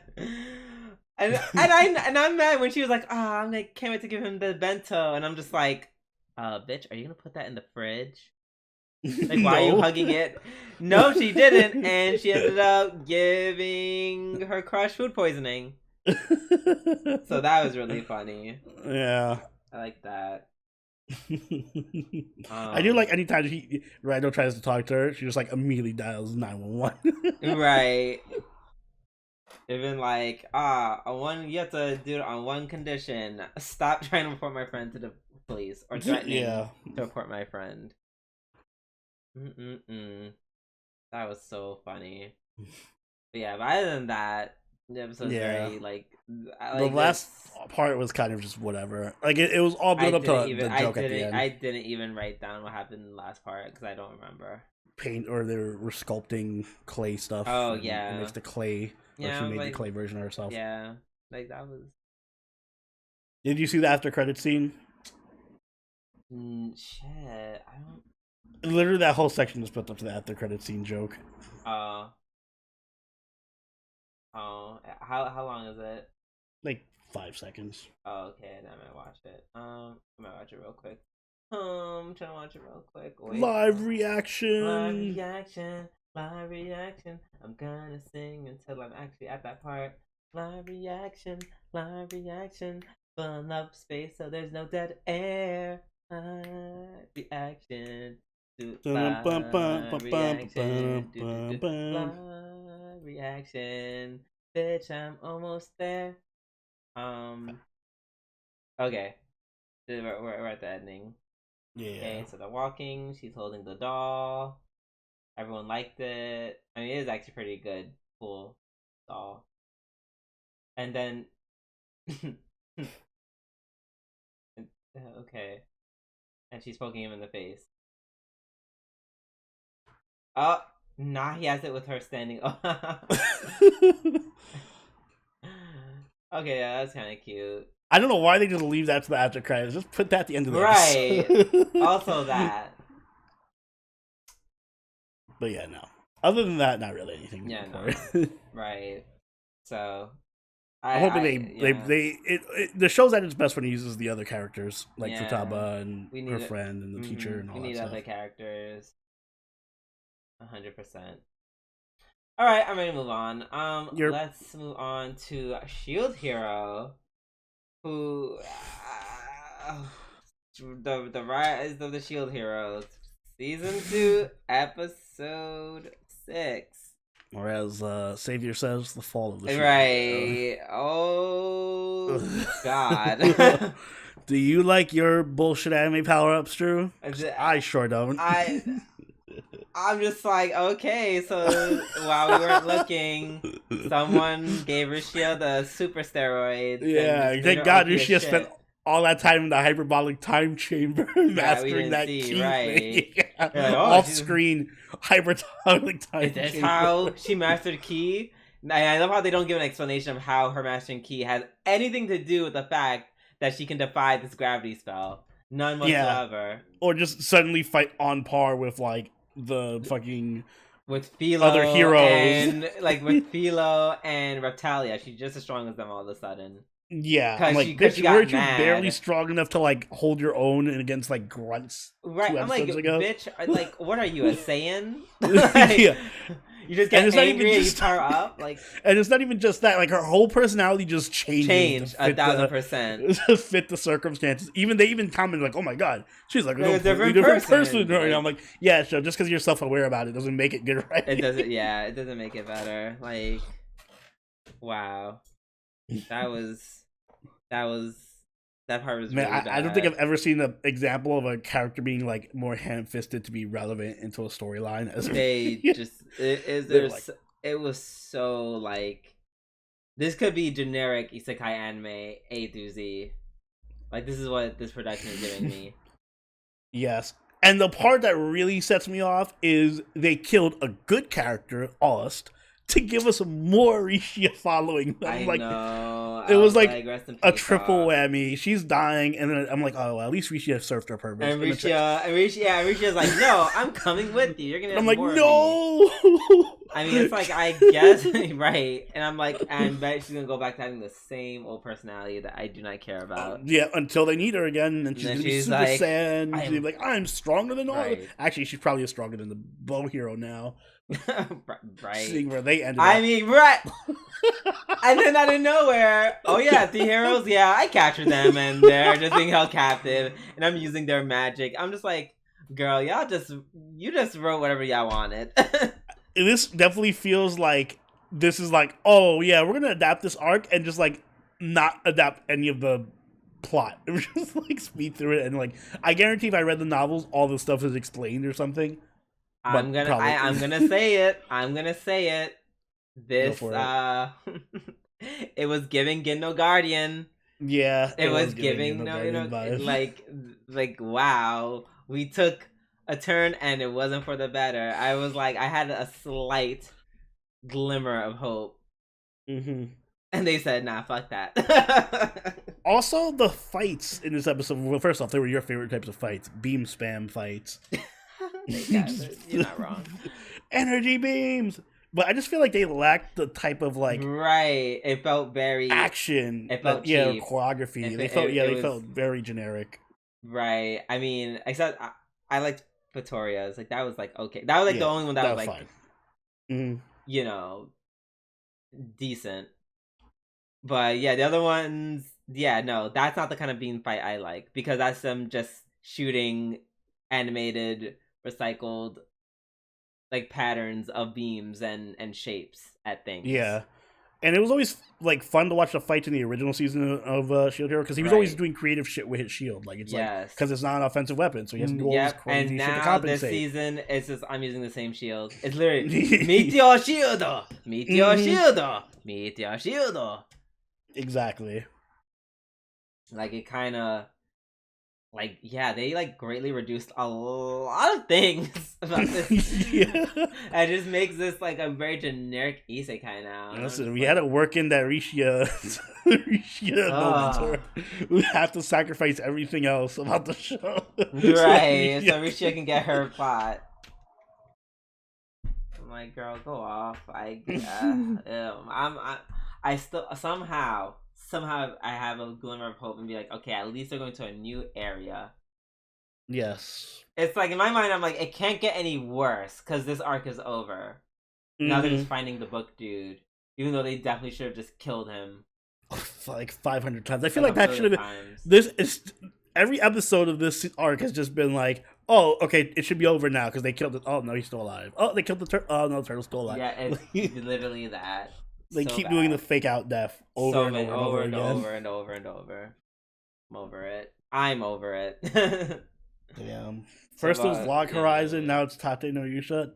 I'm mad when she was like, can't wait to give him the bento, and I'm just like, bitch, are you gonna put that in the fridge? Like, why are you hugging it? No, she didn't, and she ended up giving her crush food poisoning. So that was really funny. Yeah, I like that. I do like anytime Rando tries to talk to her, she just like immediately dials 911. Right. Even like, you have to do it on one condition: stop trying to report my friend to the police, or threatening to report my friend. That was so funny. But yeah, but other than that, the episode's very like the last part was kind of just whatever. Like it was all built up to the joke at the end. I didn't even write down what happened in the last part because I don't remember. Paint, or they were sculpting clay stuff. Oh yeah, and makes the clay. Yeah, she made the clay version of herself. Yeah, like that was. Did you see the after credit scene? Shit, I don't. Literally, that whole section is built up to the after credit scene joke. Oh, how long is it? Like 5 seconds. Oh, okay, then I might watch it. I might watch it real quick. I'm trying to watch it real quick. Wait. Live reaction. Live reaction. I'm gonna sing until I'm actually at that part. Live reaction. Fill up space so there's no dead air. Live reaction. Live reaction. Bitch, I'm almost there. Okay. We're at the ending. Yeah. Okay, so they're walking. She's holding the doll. Everyone liked it. I mean, it is actually pretty good. Cool doll. And then... okay. And she's poking him in the face. Oh, nah, he has it with her standing. Okay, yeah, that's kind of cute. I don't know why they just leave that to the after credits. Just put that at the end of the episode. Also that. But yeah, no. Other than that, not really anything. Yeah, no. Right. So, I'm hoping the show's at its best when he uses the other characters, like Futaba and her friend and the teacher and all that stuff. We need other characters. 100%. All right, I'm ready to move on. Let's move on to Shield Hero, who the Rise of the Shield Heroes, season 2, episode 6. Or as Savior says, the fall of the Shield. Right. Oh God. Do you like your bullshit anime power-ups, Drew? I sure don't. I'm just like, okay, so while we weren't looking, someone gave Rushia the super steroids. Yeah, thank God Rushia spent all that time in the hyperbolic time chamber mastering that key. Right. Yeah. Off-screen hyperbolic time chamber. Is how she mastered ki? I love how they don't give an explanation of how her mastering ki has anything to do with the fact that she can defy this gravity spell. None whatsoever. Yeah. Or just suddenly fight on par with, like, the fucking with Philo other heroes, and like with Philo and Reptalia, she's just as strong as them all of a sudden. Yeah, I'm like, bitch, weren't you barely strong enough to like hold your own against like grunts? Right, I'm like, ago? Bitch, like, what are you, a Saiyan? Like, yeah. You just get angry and you power up, like, and it's not even just that. Like her whole personality just changed 1,000%. To fit the circumstances. They even commented like, "Oh my god, she's like a different person." Like, I'm like, yeah, so just because you're self-aware about it doesn't make it good, right? It doesn't. Yeah, it doesn't make it better. Like, wow, that was That part was Man, really I don't think I've bad. ever seen an example of a character being like more ham-fisted to be relevant into a storyline as They just they're like, it was so like this could be generic isekai anime A through Z. Like this is what this production is giving me. yes. And the part that really sets me off is they killed a good character, Aust, to give us more Rishia following. I'm I like, know. it I was was like rest in a peace, triple Off. whammy. She's dying, and then I'm like, oh, well, at least Rishia served her purpose. And Rishia's like, no, I'm coming with you. You're gonna And I'm have like, more of me. no. I mean, it's like I guess right, and I'm like, I bet she's gonna go back to having the same old personality that I do not care about. Yeah, until they need her again, and she's then gonna be she's super like, sad. She's gonna be like, I'm stronger than all. Right. Actually, she's probably stronger than the bow hero now. Right. Seeing where they ended I up. mean, right. And then out of nowhere, oh yeah, the heroes, yeah, I captured them, and they're just being held captive, and I'm using their magic. I'm just like, girl, you just wrote whatever y'all wanted. This definitely feels like this is like, oh yeah, we're gonna adapt this arc and just like not adapt any of the plot. Just like speed through it, and like I guarantee if I read the novels, all the stuff is explained or something. I'm gonna say it. I'm gonna say it. This it was giving Gendo Guardian. Yeah, it was giving like wow. We took a turn and it wasn't for the better. I was like, I had a slight glimmer of hope. Mm-hmm. And they said, nah, fuck that. Also, the fights in this episode, well, first off, they were your favorite types of fights. Beam spam fights. You're not wrong. Energy beams! But I just feel like they lacked the type of like right. It felt very action. It felt cheap. Choreography. They felt very generic. Right. I mean, except I liked Vittoria's. Like that was like okay. That was like the only one that was like fine. Mm-hmm. You know, decent. But yeah, the other ones, yeah, no, that's not the kind of beam fight I like because that's them just shooting animated, recycled like patterns of beams and shapes at things. Yeah. And it was always like fun to watch the fights in the original season of Shield Hero because he was always doing creative shit with his shield. Like it's like because it's not an offensive weapon, so he has to do all this crazy shit to compensate. This season, it's just I'm using the same shield. It's literally Meteor Shield, Meteor Shield, Meteor Shield. Exactly. Like it kind of. Like, yeah, they, like, greatly reduced a lot of things about this. Yeah. It just makes this, like, a very generic isekai now. Listen, we had to work in that Rishia moments where we have to sacrifice everything else about the show. Right, so Rishia can get her plot. I'm like, girl, go off. I still, somehow I have a glimmer of hope and be like, okay, at least they're going to a new area. Yes. It's like, in my mind, I'm like, it can't get any worse, because this arc is over. Mm-hmm. Now they're just finding the book dude. Even though they definitely should have just killed him. Like 500 times. I feel like that should have been... This is... Every episode of this arc has just been like, oh, okay, it should be over now, because they killed it. Oh, no, he's still alive. Oh, they killed the turtle. Oh, no, the turtle's still alive. Yeah, it's literally that. They keep doing the fake out death over and over and over. I'm over it. I'm over it. Damn. First it was Log Horizon, now it's Tate no Yusha.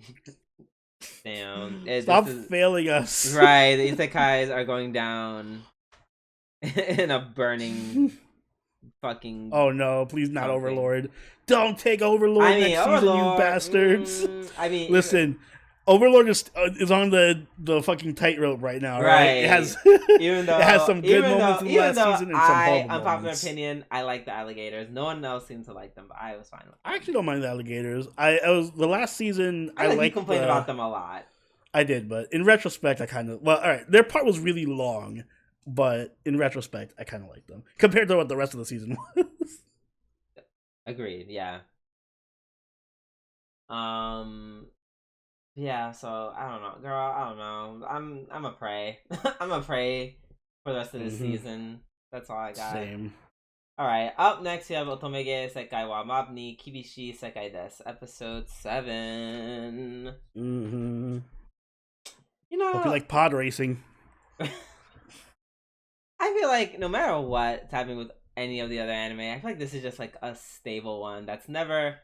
Damn. Stop failing us. Right, the isekais are going down in a burning fucking... Oh no, please not something. Overlord. Don't take Overlord next season, you bastards. Listen... Overlord is on the fucking tightrope right now, right? It has it has some good moments in the last season and some horrible moments. Unpopular opinion, I like the alligators. No one else seemed to like them, but I was fine with them. I actually don't mind the alligators. I was the last season. I like you complained about them a lot. I did, but in retrospect, I kind of all right. Their part was really long, but in retrospect, I kind of like them compared to what the rest of the season was. Agreed. Yeah. Yeah, so I don't know, girl. I don't know. I'm a pray. I'm a pray for the rest of the season. That's all I got. Same. All right. Up next, we have Otomege Sekai wa Mabni Kibishi Sekai Desu, episode 7. Mm-hmm. You know, hope you like pod racing. I feel like no matter what's happening with any of the other anime. I feel like this is just like a stable one that's never,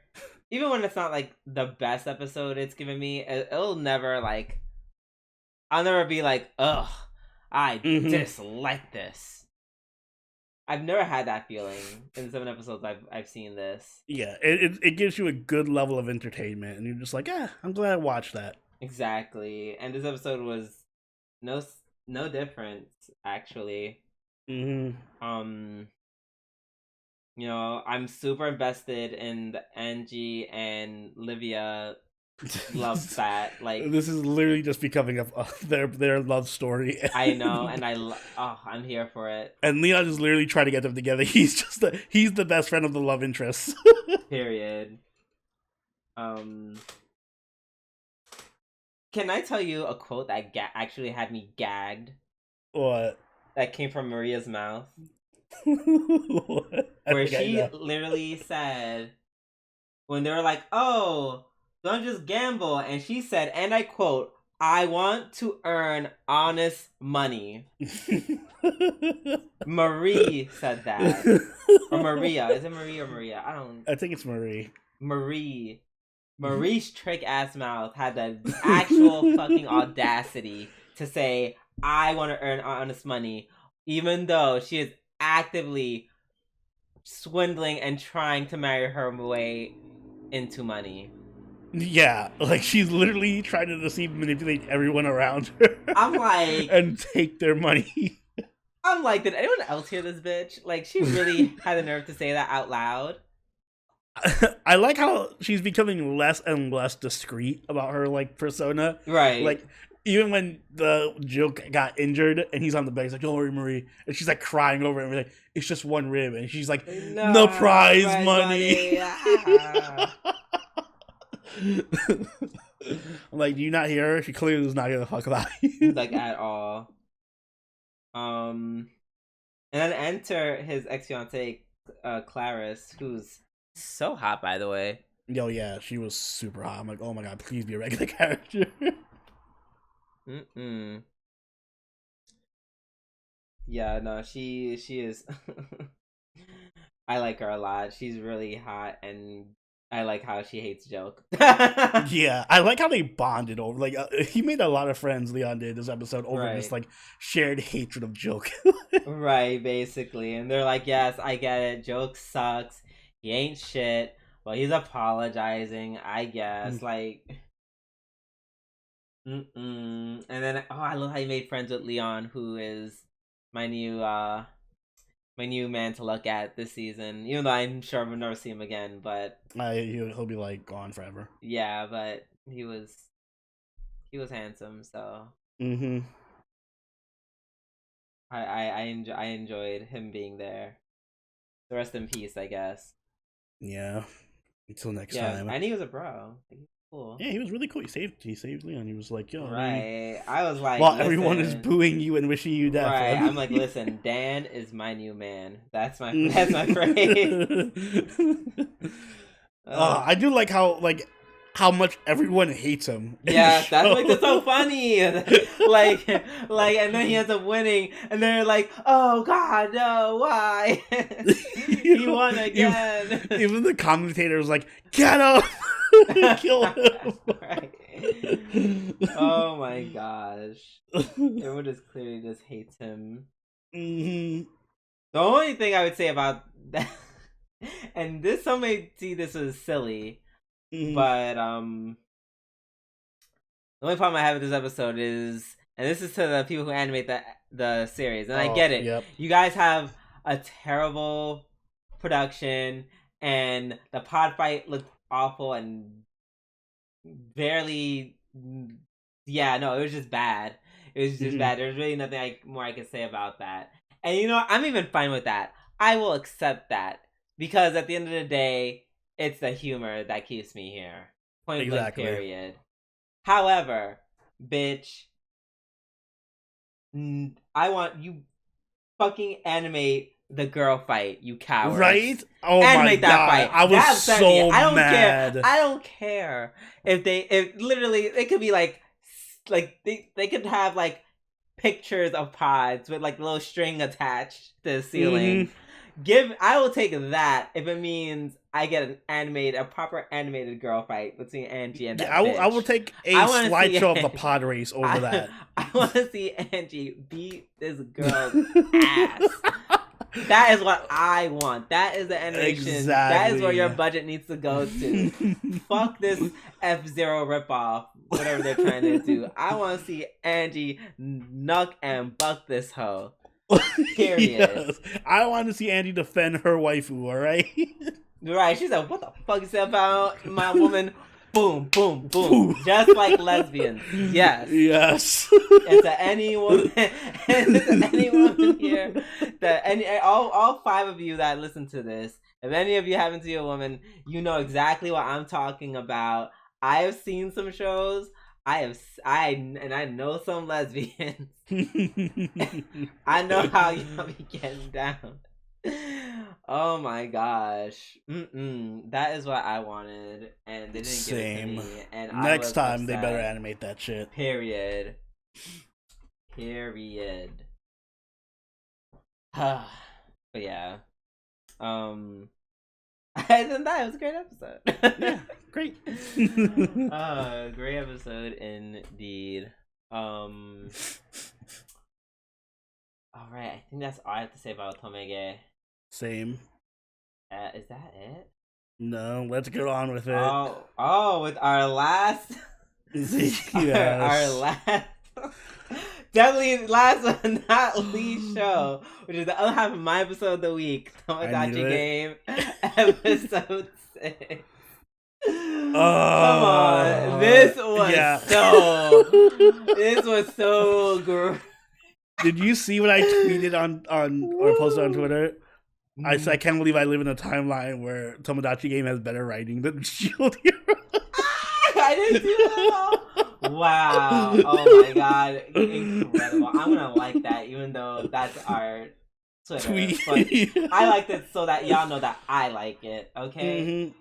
even when it's not like the best episode it's given me, it'll never like, I'll never be like, ugh, I dislike this. I've never had that feeling in the 7 episodes I've seen this. Yeah, it gives you a good level of entertainment, and you're just like, I'm glad I watched that. Exactly, and this episode was no different actually. You know, I'm super invested in the Angie and Livia love spat. Like, this is literally just becoming their love story. I know, and I'm here for it. And Leon is literally trying to get them together. He's the best friend of the love interest. Period. Can I tell you a quote that actually had me gagged? What? That came from Maria's mouth. What? Where she literally said, when they were like, oh, don't just gamble. And she said, and I quote, I want to earn honest money. Marie said that. Or Maria. Is it Marie or Maria? I think it's Marie. Marie's trick ass mouth had the actual fucking audacity to say, I want to earn honest money, even though she is actively swindling and trying to marry her way into money. Yeah, like she's literally trying to deceive and manipulate everyone around her. I'm like, and take their money. I'm like, did anyone else hear this bitch? Like, she really had the nerve to say that out loud. I like how she's becoming less and less discreet about her like persona. Right. Like, even when the joke got injured and he's on the bed, he's like, don't worry, Marie. And she's like crying over it and we're like, it's just one rib. And she's like, no prize money. I'm like, do you not hear her? She clearly does not give a fuck about you. Like, at all. And then enter his ex-fiancée, Clarice, who's so hot, by the way. Yo, yeah, she was super hot. I'm like, oh my god, please be a regular character. Yeah, no, she is. I like her a lot. She's really hot, and I like how she hates Joke. Yeah, I like how they bonded over. Like, he made a lot of friends. Leon did this episode over this like shared hatred of Joke. Right, basically, and they're like, "Yes, I get it. Joke sucks. He ain't shit. Well, he's apologizing, I guess." Like, and then I love how he made friends with Leon, who is my new man to look at this season. Even though I'm sure we'll never see him again, but he'll be like gone forever. Yeah, but he was handsome, so I enjoyed him being there. So rest in peace, I guess. Yeah. Until next time. And he was a bro. Cool. Yeah, he was really cool. He saved Leon. He was like, yo. Right. I was like, while everyone is booing you and wishing you death. Right. I'm like, listen, Dan is my new man. That's my phrase. I do like how much everyone hates him. Yeah, that's what makes it so funny. like, and then he ends up winning, and they're like, "Oh God, no! Why? He won again." Even the commentator was like, "Get him! Kill him!" Right. Oh my gosh! Everyone just clearly just hates him. The only thing I would say about that, and this, some may see this as silly. But the only problem I have with this episode is, and this is to the people who animate the series, and I get it. Yep. You guys have a terrible production, and the pod fight looked awful and barely. Yeah, no, it was just bad. It was just bad. There's really nothing more I can say about that. And you know, I'm even fine with that. I will accept that because at the end of the day, it's the humor that keeps me here. Point blank, period. However, bitch, I want you fucking animate the girl fight, you coward. Right? Oh animate my that god. fight. I was so mad. I don't care if literally it could be like they could have like pictures of pods with like a little string attached to the ceiling. I will take that if it means I get a proper animated girl fight between Angie and that bitch. I will take a slideshow of the pod race over that. I want to see Angie beat this girl's ass. That is what I want. That is the animation. Exactly. That is where your budget needs to go to. Fuck this F-Zero ripoff, whatever they're trying to do. I want to see Angie knuck and buck this hoe. Period. Yes. I want to see Angie defend her waifu, alright? Right, she's like, what the fuck is that about my woman? Boom, boom, boom. Just like lesbians. Yes. Yes. And to any woman, here, all 5 of you that listen to this, if any of you haven't seen a woman, you know exactly what I'm talking about. I have seen some shows. I know some lesbians. I know how y'all be getting down. Oh my gosh. That is what I wanted, and they didn't give it to me. And next time upset. They better animate that shit. Period. But yeah. I think that was a great episode. Yeah, great. Great episode indeed. All right, I think that's all I have to say about Otomege. Same. Is that it? No, let's get on with it. Oh, with our last, our last, definitely last but not least show, which is the other half of my episode of the week, Tomodachi Game, episode 6. Come on, this was so great. Did you see what I tweeted on or posted on Twitter? I said I can't believe I live in a timeline where Tomodachi Game has better writing than Shield Hero. I didn't see that. Wow! Oh my god! Incredible! I'm gonna like that, even though that's our Twitter. Tweet. But I liked it so that y'all know that I like it. Okay.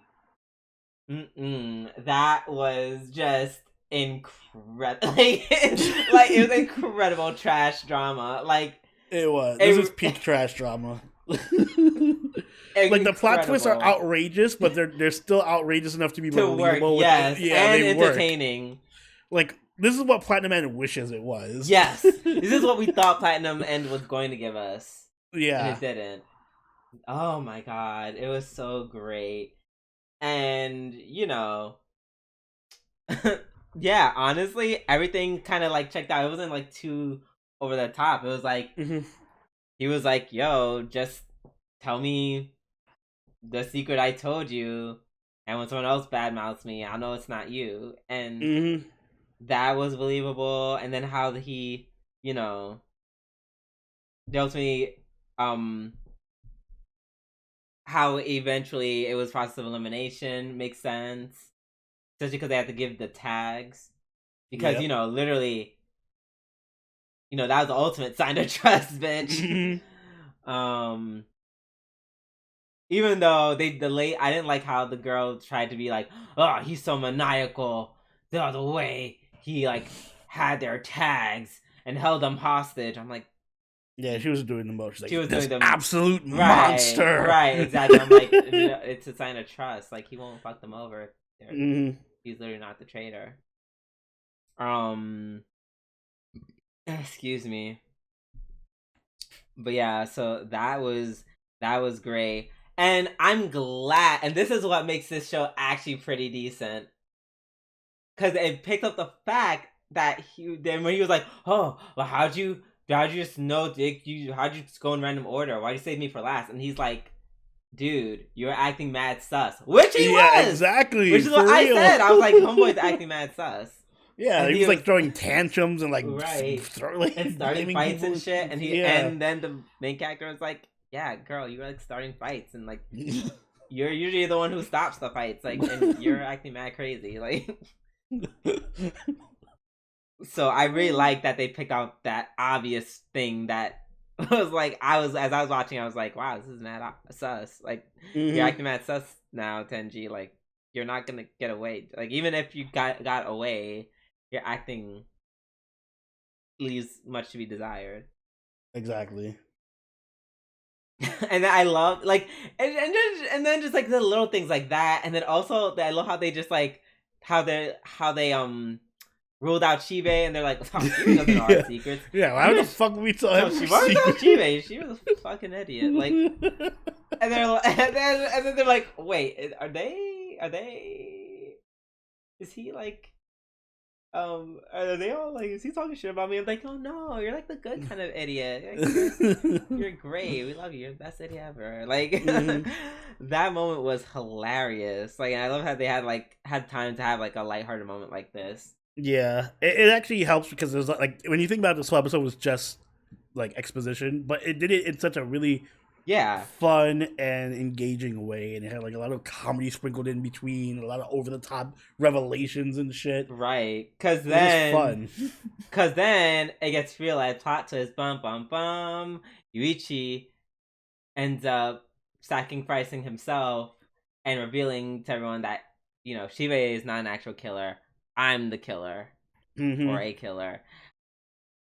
That was just incredible. Like it was incredible trash drama. Like it was. This is peak trash drama. Like the plot twists are outrageous, but they're still outrageous enough to be believable. Yes, and entertaining. Work. Like this is what Platinum End wishes it was. Yes, this is what we thought Platinum End was going to give us. Yeah, and it didn't. Oh my god, it was so great, and you know, yeah, honestly, everything kind of like checked out. It wasn't like too over the top. It was like he was like, "Yo, just tell me the secret I told you, and when someone else badmouths me, I'll know it's not you." And that was believable. And then how he, you know, dealt me, how eventually it was process of elimination makes sense, especially because they had to give the tags, because you know, literally, you know, that was the ultimate sign of trust, bitch. Even though they delayed, I didn't like how the girl tried to be like, "Oh, he's so maniacal." The other way, he like had their tags and held them hostage. I'm like, yeah, she was doing the most. Like, she was doing the absolute monster. Right, exactly. I'm like, it's a sign of trust. Like he won't fuck them over. He's literally not the traitor. Excuse me. But yeah, so that was great. And I'm glad, and this is what makes this show actually pretty decent, because it picked up the fact that then when he was like, "Oh, well, how'd you just know, Dick? How'd you just go in random order? Why'd you save me for last?" And he's like, "Dude, you're acting mad sus," which he was exactly. Which is what I said. I was like, "Homeboy's acting mad sus." Yeah, he was like throwing tantrums and like and starting fights and shit. And and then the main character was like, "Yeah, girl, you were like starting fights, and like you're usually the one who stops the fights, like, and you're acting mad crazy, like." So I really like that they picked out that obvious thing that was like, as I was watching, I was like, "Wow, this is mad sus." Like you're acting mad sus now, Tenji. Like you're not gonna get away. Like even if you got away, your acting leaves much to be desired. Exactly. And I love like and then just like the little things like that, and then also I love how they just like how they ruled out Shibe, and they're like, oh, Shibe doesn't know our secrets. Yeah, why the fuck we tell him? She was not Shibe. She was a fucking idiot. Like, and then they're like, wait, are they? Is he like? Are they all like? Is he talking shit about me? I'm like, oh no, you're like the good kind of idiot. You're great. We love you. You're the best idiot ever. Like that moment was hilarious. Like, and I love how they had time to have like a lighthearted moment like this. Yeah, it actually helps because there's like when you think about this whole episode was just like exposition, but it did it in such a really fun and engaging way, and it had like a lot of comedy sprinkled in between, a lot of over the top revelations and shit. Right, because then it gets realized, plot twist, bum bum bum. Yuichi ends up sacrificing himself and revealing to everyone that Shibe is not an actual killer. I'm the killer, or a killer,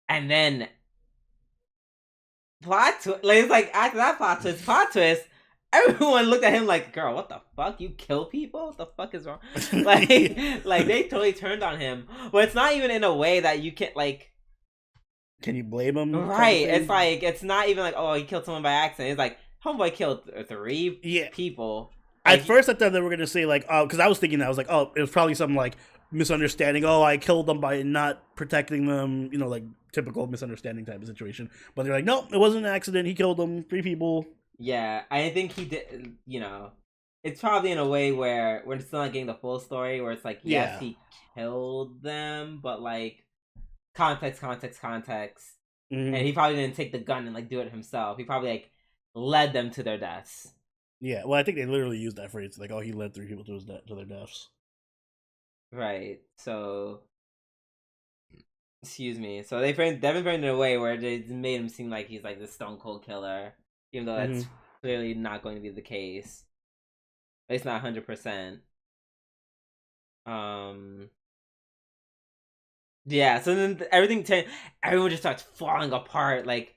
and then. Plot twist. Like, it's like after that plot twist, everyone looked at him like, "Girl, what the fuck? You kill people? What the fuck is wrong?" Like they totally turned on him. But it's not even in a way that you can like. Can you blame him? Right. It's like it's not even like, oh, he killed someone by accident. It's like homeboy killed 3 people. Like, at first, I thought they were gonna say like, oh, because I was thinking that I was like, oh, it was probably something like misunderstanding. Oh, I killed them by not protecting them. Like. Typical misunderstanding type of situation, but they're like, nope, it wasn't an accident. He killed them, 3 people. Yeah, I think he did. It's probably in a way where we're still not getting the full story. Where it's like, yes, he killed them, but like context, and he probably didn't take the gun and like do it himself. He probably like led them to their deaths. Yeah, well, I think they literally used that phrase, like, oh, he led 3 people to their deaths. Right. So. Excuse me. So they've been framed in a way where they made him seem like he's like the stone cold killer, even though that's clearly not going to be the case. At least not 100%. Yeah. So then everyone just starts falling apart. Like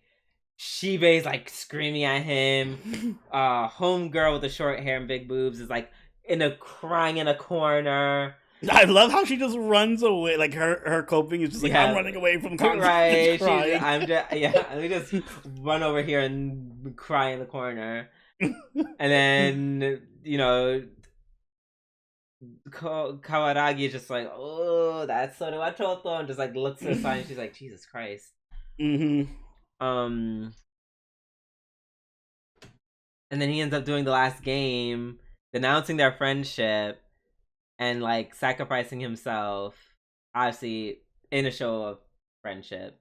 Shibe's like screaming at him. Homegirl with the short hair and big boobs is like crying in a corner. I love how she just runs away. Like her coping is just like, I'm running away from conflict. Right. Let me just run over here and cry in the corner. And then Kawaragi is just like, oh, that's so Wachoto, and just like looks to the side and she's like, Jesus Christ. And then he ends up doing the last game, denouncing their friendship. And like sacrificing himself, obviously in a show of friendship.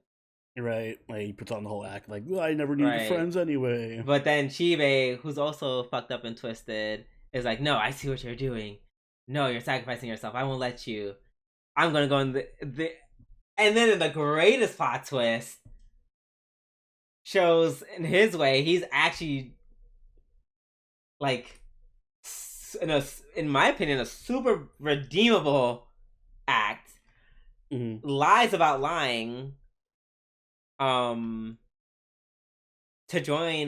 Right, like he puts on the whole act, like, well, I never needed friends anyway. But then Shibe, who's also fucked up and twisted, is like, no, I see what you're doing. No, you're sacrificing yourself. I won't let you. I'm gonna go in the and then in the greatest plot twist, shows in his way he's actually like. In my opinion, a super redeemable act. Lies about lying. To join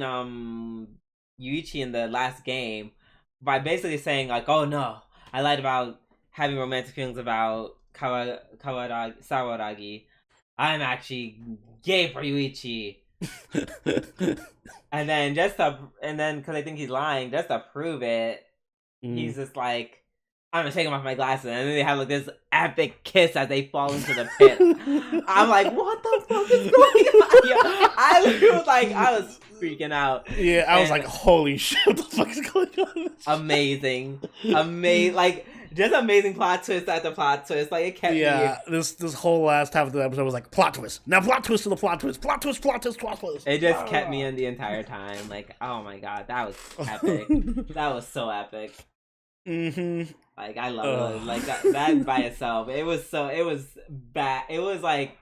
Yuichi in the last game by basically saying like, oh no, I lied about having romantic feelings about Sawaragi. I'm actually gay for Yuichi. and then because I think he's lying, just to prove it. He's just like, I'm gonna take him off my glasses, and then they have like this epic kiss as they fall into the pit. I'm like, what the fuck is going on? Yeah, I was freaking out. Yeah, I was like, holy shit, what the fuck is going on? Amazing, like just amazing plot twist after plot twist. Like it kept me. Yeah, this whole last half of the episode was like plot twist. Now plot twist to the plot twist. Plot twist. It just kept me in the entire time. Like, oh my god, that was epic. That was so epic. Like I love it. Like that by itself. It was bad. It was like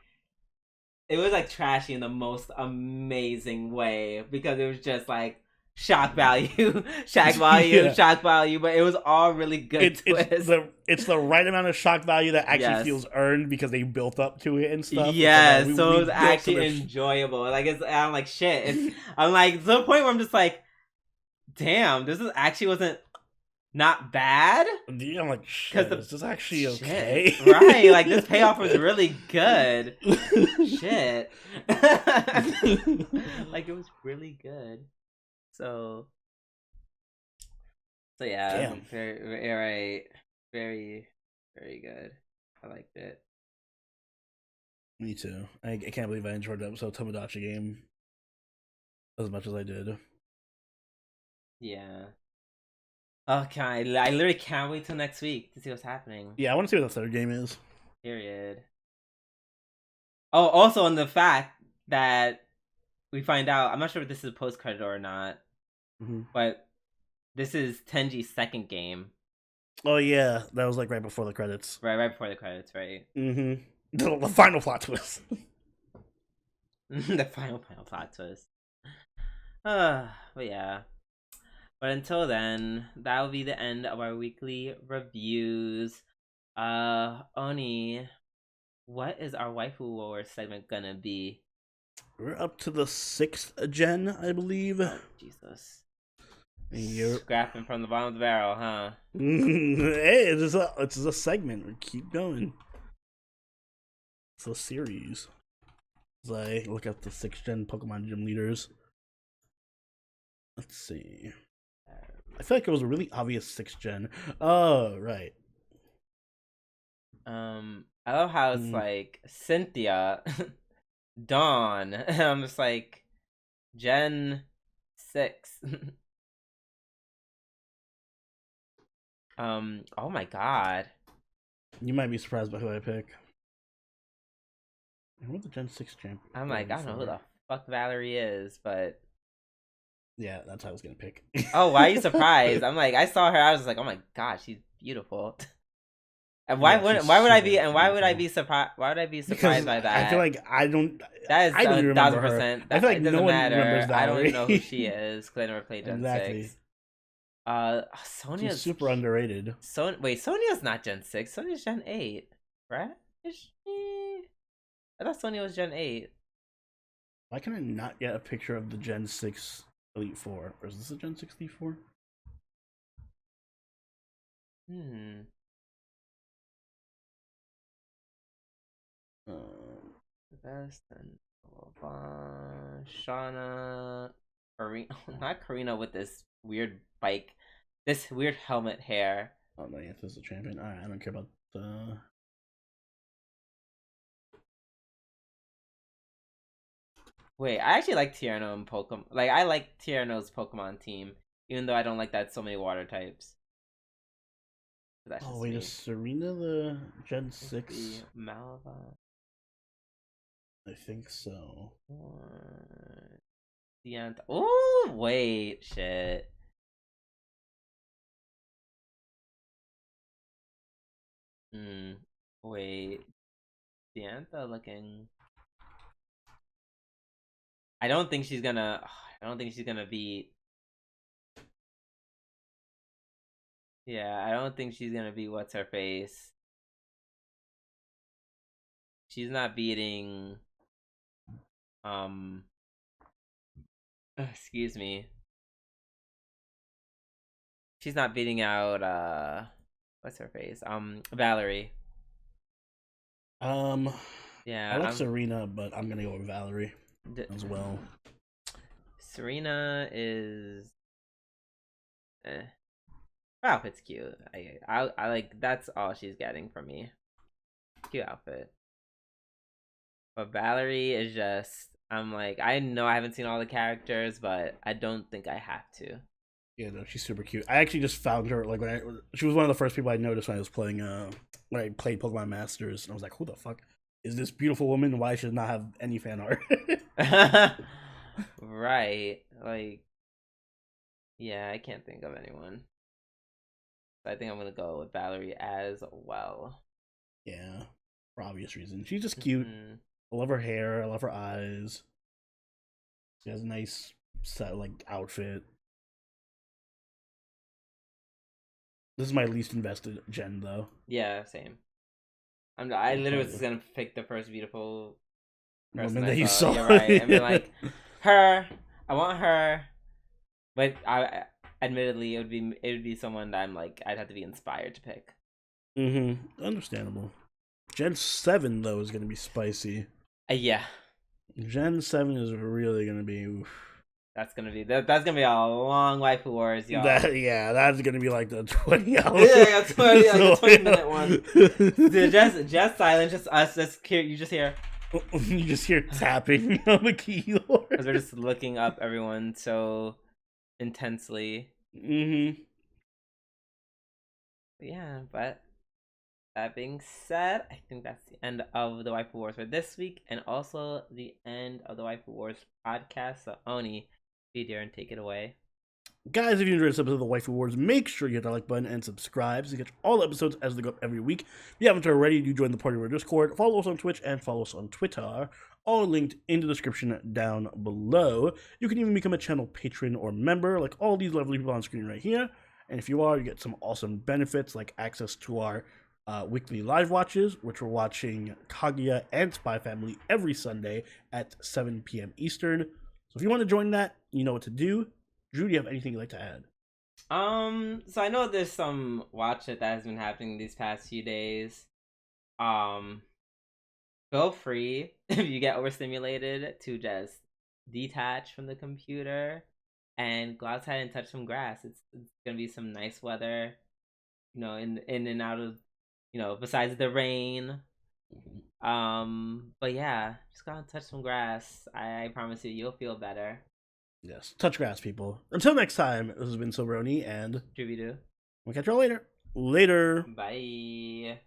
trashy in the most amazing way because it was just like shock value, shock value, Yeah. shock value, but it was all really good twists. It's the right amount of shock value that actually Yes. feels earned because they built up to it and stuff. Yeah, It's like, so we it was built to actually this. enjoyable. Like I'm like shit. I'm like to the point where I'm just like, damn, this is actually wasn't not bad. Yeah, I'm like, shit, this is actually Shit. okay. Right, like this payoff was really good. Shit. Like it was really good. So yeah, Damn. very, very, very good. I liked it. Me too. I can't believe I enjoyed the episode Tomodachi Game as much as I did. Yeah. Oh, I literally can't wait till next week to see what's happening. Yeah, I want to see what the third game is. Period. Oh, also on the fact that we find out, I'm not sure if this is a post-credit or not, but this is Tenji's second game. Oh yeah, that was like right before the credits. Right before the credits, right? Mm-hmm. The final plot twist. The final plot twist. But yeah. But until then, that will be the end of our weekly reviews. Oni, what is our Waifu Wars segment gonna be? We're up to the 6th gen, I believe. Oh, Jesus. Scrapping from the bottom of the barrel, huh? Hey, it's a segment. We keep going. It's a series. As I look at the 6th gen Pokemon gym leaders. Let's see. I feel like it was a really obvious 6th gen. Oh, right. I love how it's like Cynthia, Dawn. I'm just like Gen 6. Oh my god. You might be surprised by who I pick. Who's the Gen 6 champion? I'm like, I don't know who the fuck Valerie is, but yeah, that's what I was gonna pick. Oh, why are you surprised? I'm like, I saw her, I was like, oh my god, she's beautiful. And why would I be surprised? Why would I be surprised by that? I feel like I don't. That is 1,000%. I feel like no one remembers Valerie. I don't Valerie. know who she is because I never played Gen 6. Sonia's She's super underrated. Wait, Sonia's not Gen 6. Sonia's Gen 8, right? Is she? I thought Sonia was Gen 8. Why can I not get a picture of the Gen 6 Elite Four? Or is this a Gen 6 Elite Four? Best and Shauna, Karina, not Karina with this weird bike, this weird helmet hair. Oh no, yeah, this is a champion. Alright, I don't care about the. Wait, I actually like Tierno in Pokemon. Like, I like Tierno's Pokemon team, even though I don't like that so many water types. Oh wait, is Serena the Gen 6? Malva. I think so. Oh wait, shit. Wait. Diantha looking. I don't think she's gonna beat. Yeah, I don't think she's gonna beat what's her face. She's not beating. Excuse me. She's not beating out what's her face? Valerie. Yeah. I like Serena, but I'm gonna go with Valerie as well. Serena is her outfit's cute. I like, that's all she's getting from me. Cute outfit. But Valerie is just, I'm like, I know I haven't seen all the characters, but I don't think I have to. Yeah, no, she's super cute. I actually just found her like she was one of the first people I noticed when I was playing when I played Pokemon Masters, and I was like, who the fuck is this beautiful woman? Why should not have any fan art? Right. Like, yeah, I can't think of anyone. So I think I'm gonna go with Valerie as well. Yeah, for obvious reasons. She's just cute. I love her hair. I love her eyes. She has a nice set like outfit. This is my least invested gen, though. Yeah, same. I literally was gonna pick the first beautiful person Woman that I you saw. saw. You're right. I mean, like, her. I want her, but admittedly, it would be someone that I'm like, I'd have to be inspired to pick. Understandable. Gen 7 though is gonna be spicy. Yeah. Gen 7 is really gonna be. Oof. That's gonna be a long Waifu Wars, y'all. That's gonna be like the 20 hour. Yeah, 20-minute one. Dude, just silence, just us. Just hear, you just hear. You just hear tapping on the keyboard because we're just looking up everyone so intensely. Yeah, but that being said, I think that's the end of the Waifu Wars for this week, and also the end of the Waifu Wars podcast. So Oni, be there and take it away. Guys, if you enjoyed this episode of the Waifu Wars, make sure you hit that like button and subscribe so you get all the episodes as they go up every week. If you haven't already, do join the party of our Discord, follow us on Twitch, and follow us on Twitter, all linked in the description down below. You can even become a channel patron or member, like all these lovely people on screen right here. And if you are, you get some awesome benefits, like access to our weekly live watches, which we're watching Kaguya and Spy Family every Sunday at 7 p.m. Eastern. So if you want to join that, you know what to do. Drew, do you have anything you'd like to add? So I know there's some watch it that has been happening these past few days. Feel free if you get overstimulated to just detach from the computer and go outside and touch some grass. It's gonna be some nice weather, you know, in and out of, you know, besides the rain. But yeah, just go out and touch some grass. I promise you'll feel better. Yes, touch grass, people. Until next time, this has been Sobroni and Jubidu. We'll catch y'all later. Later. Bye.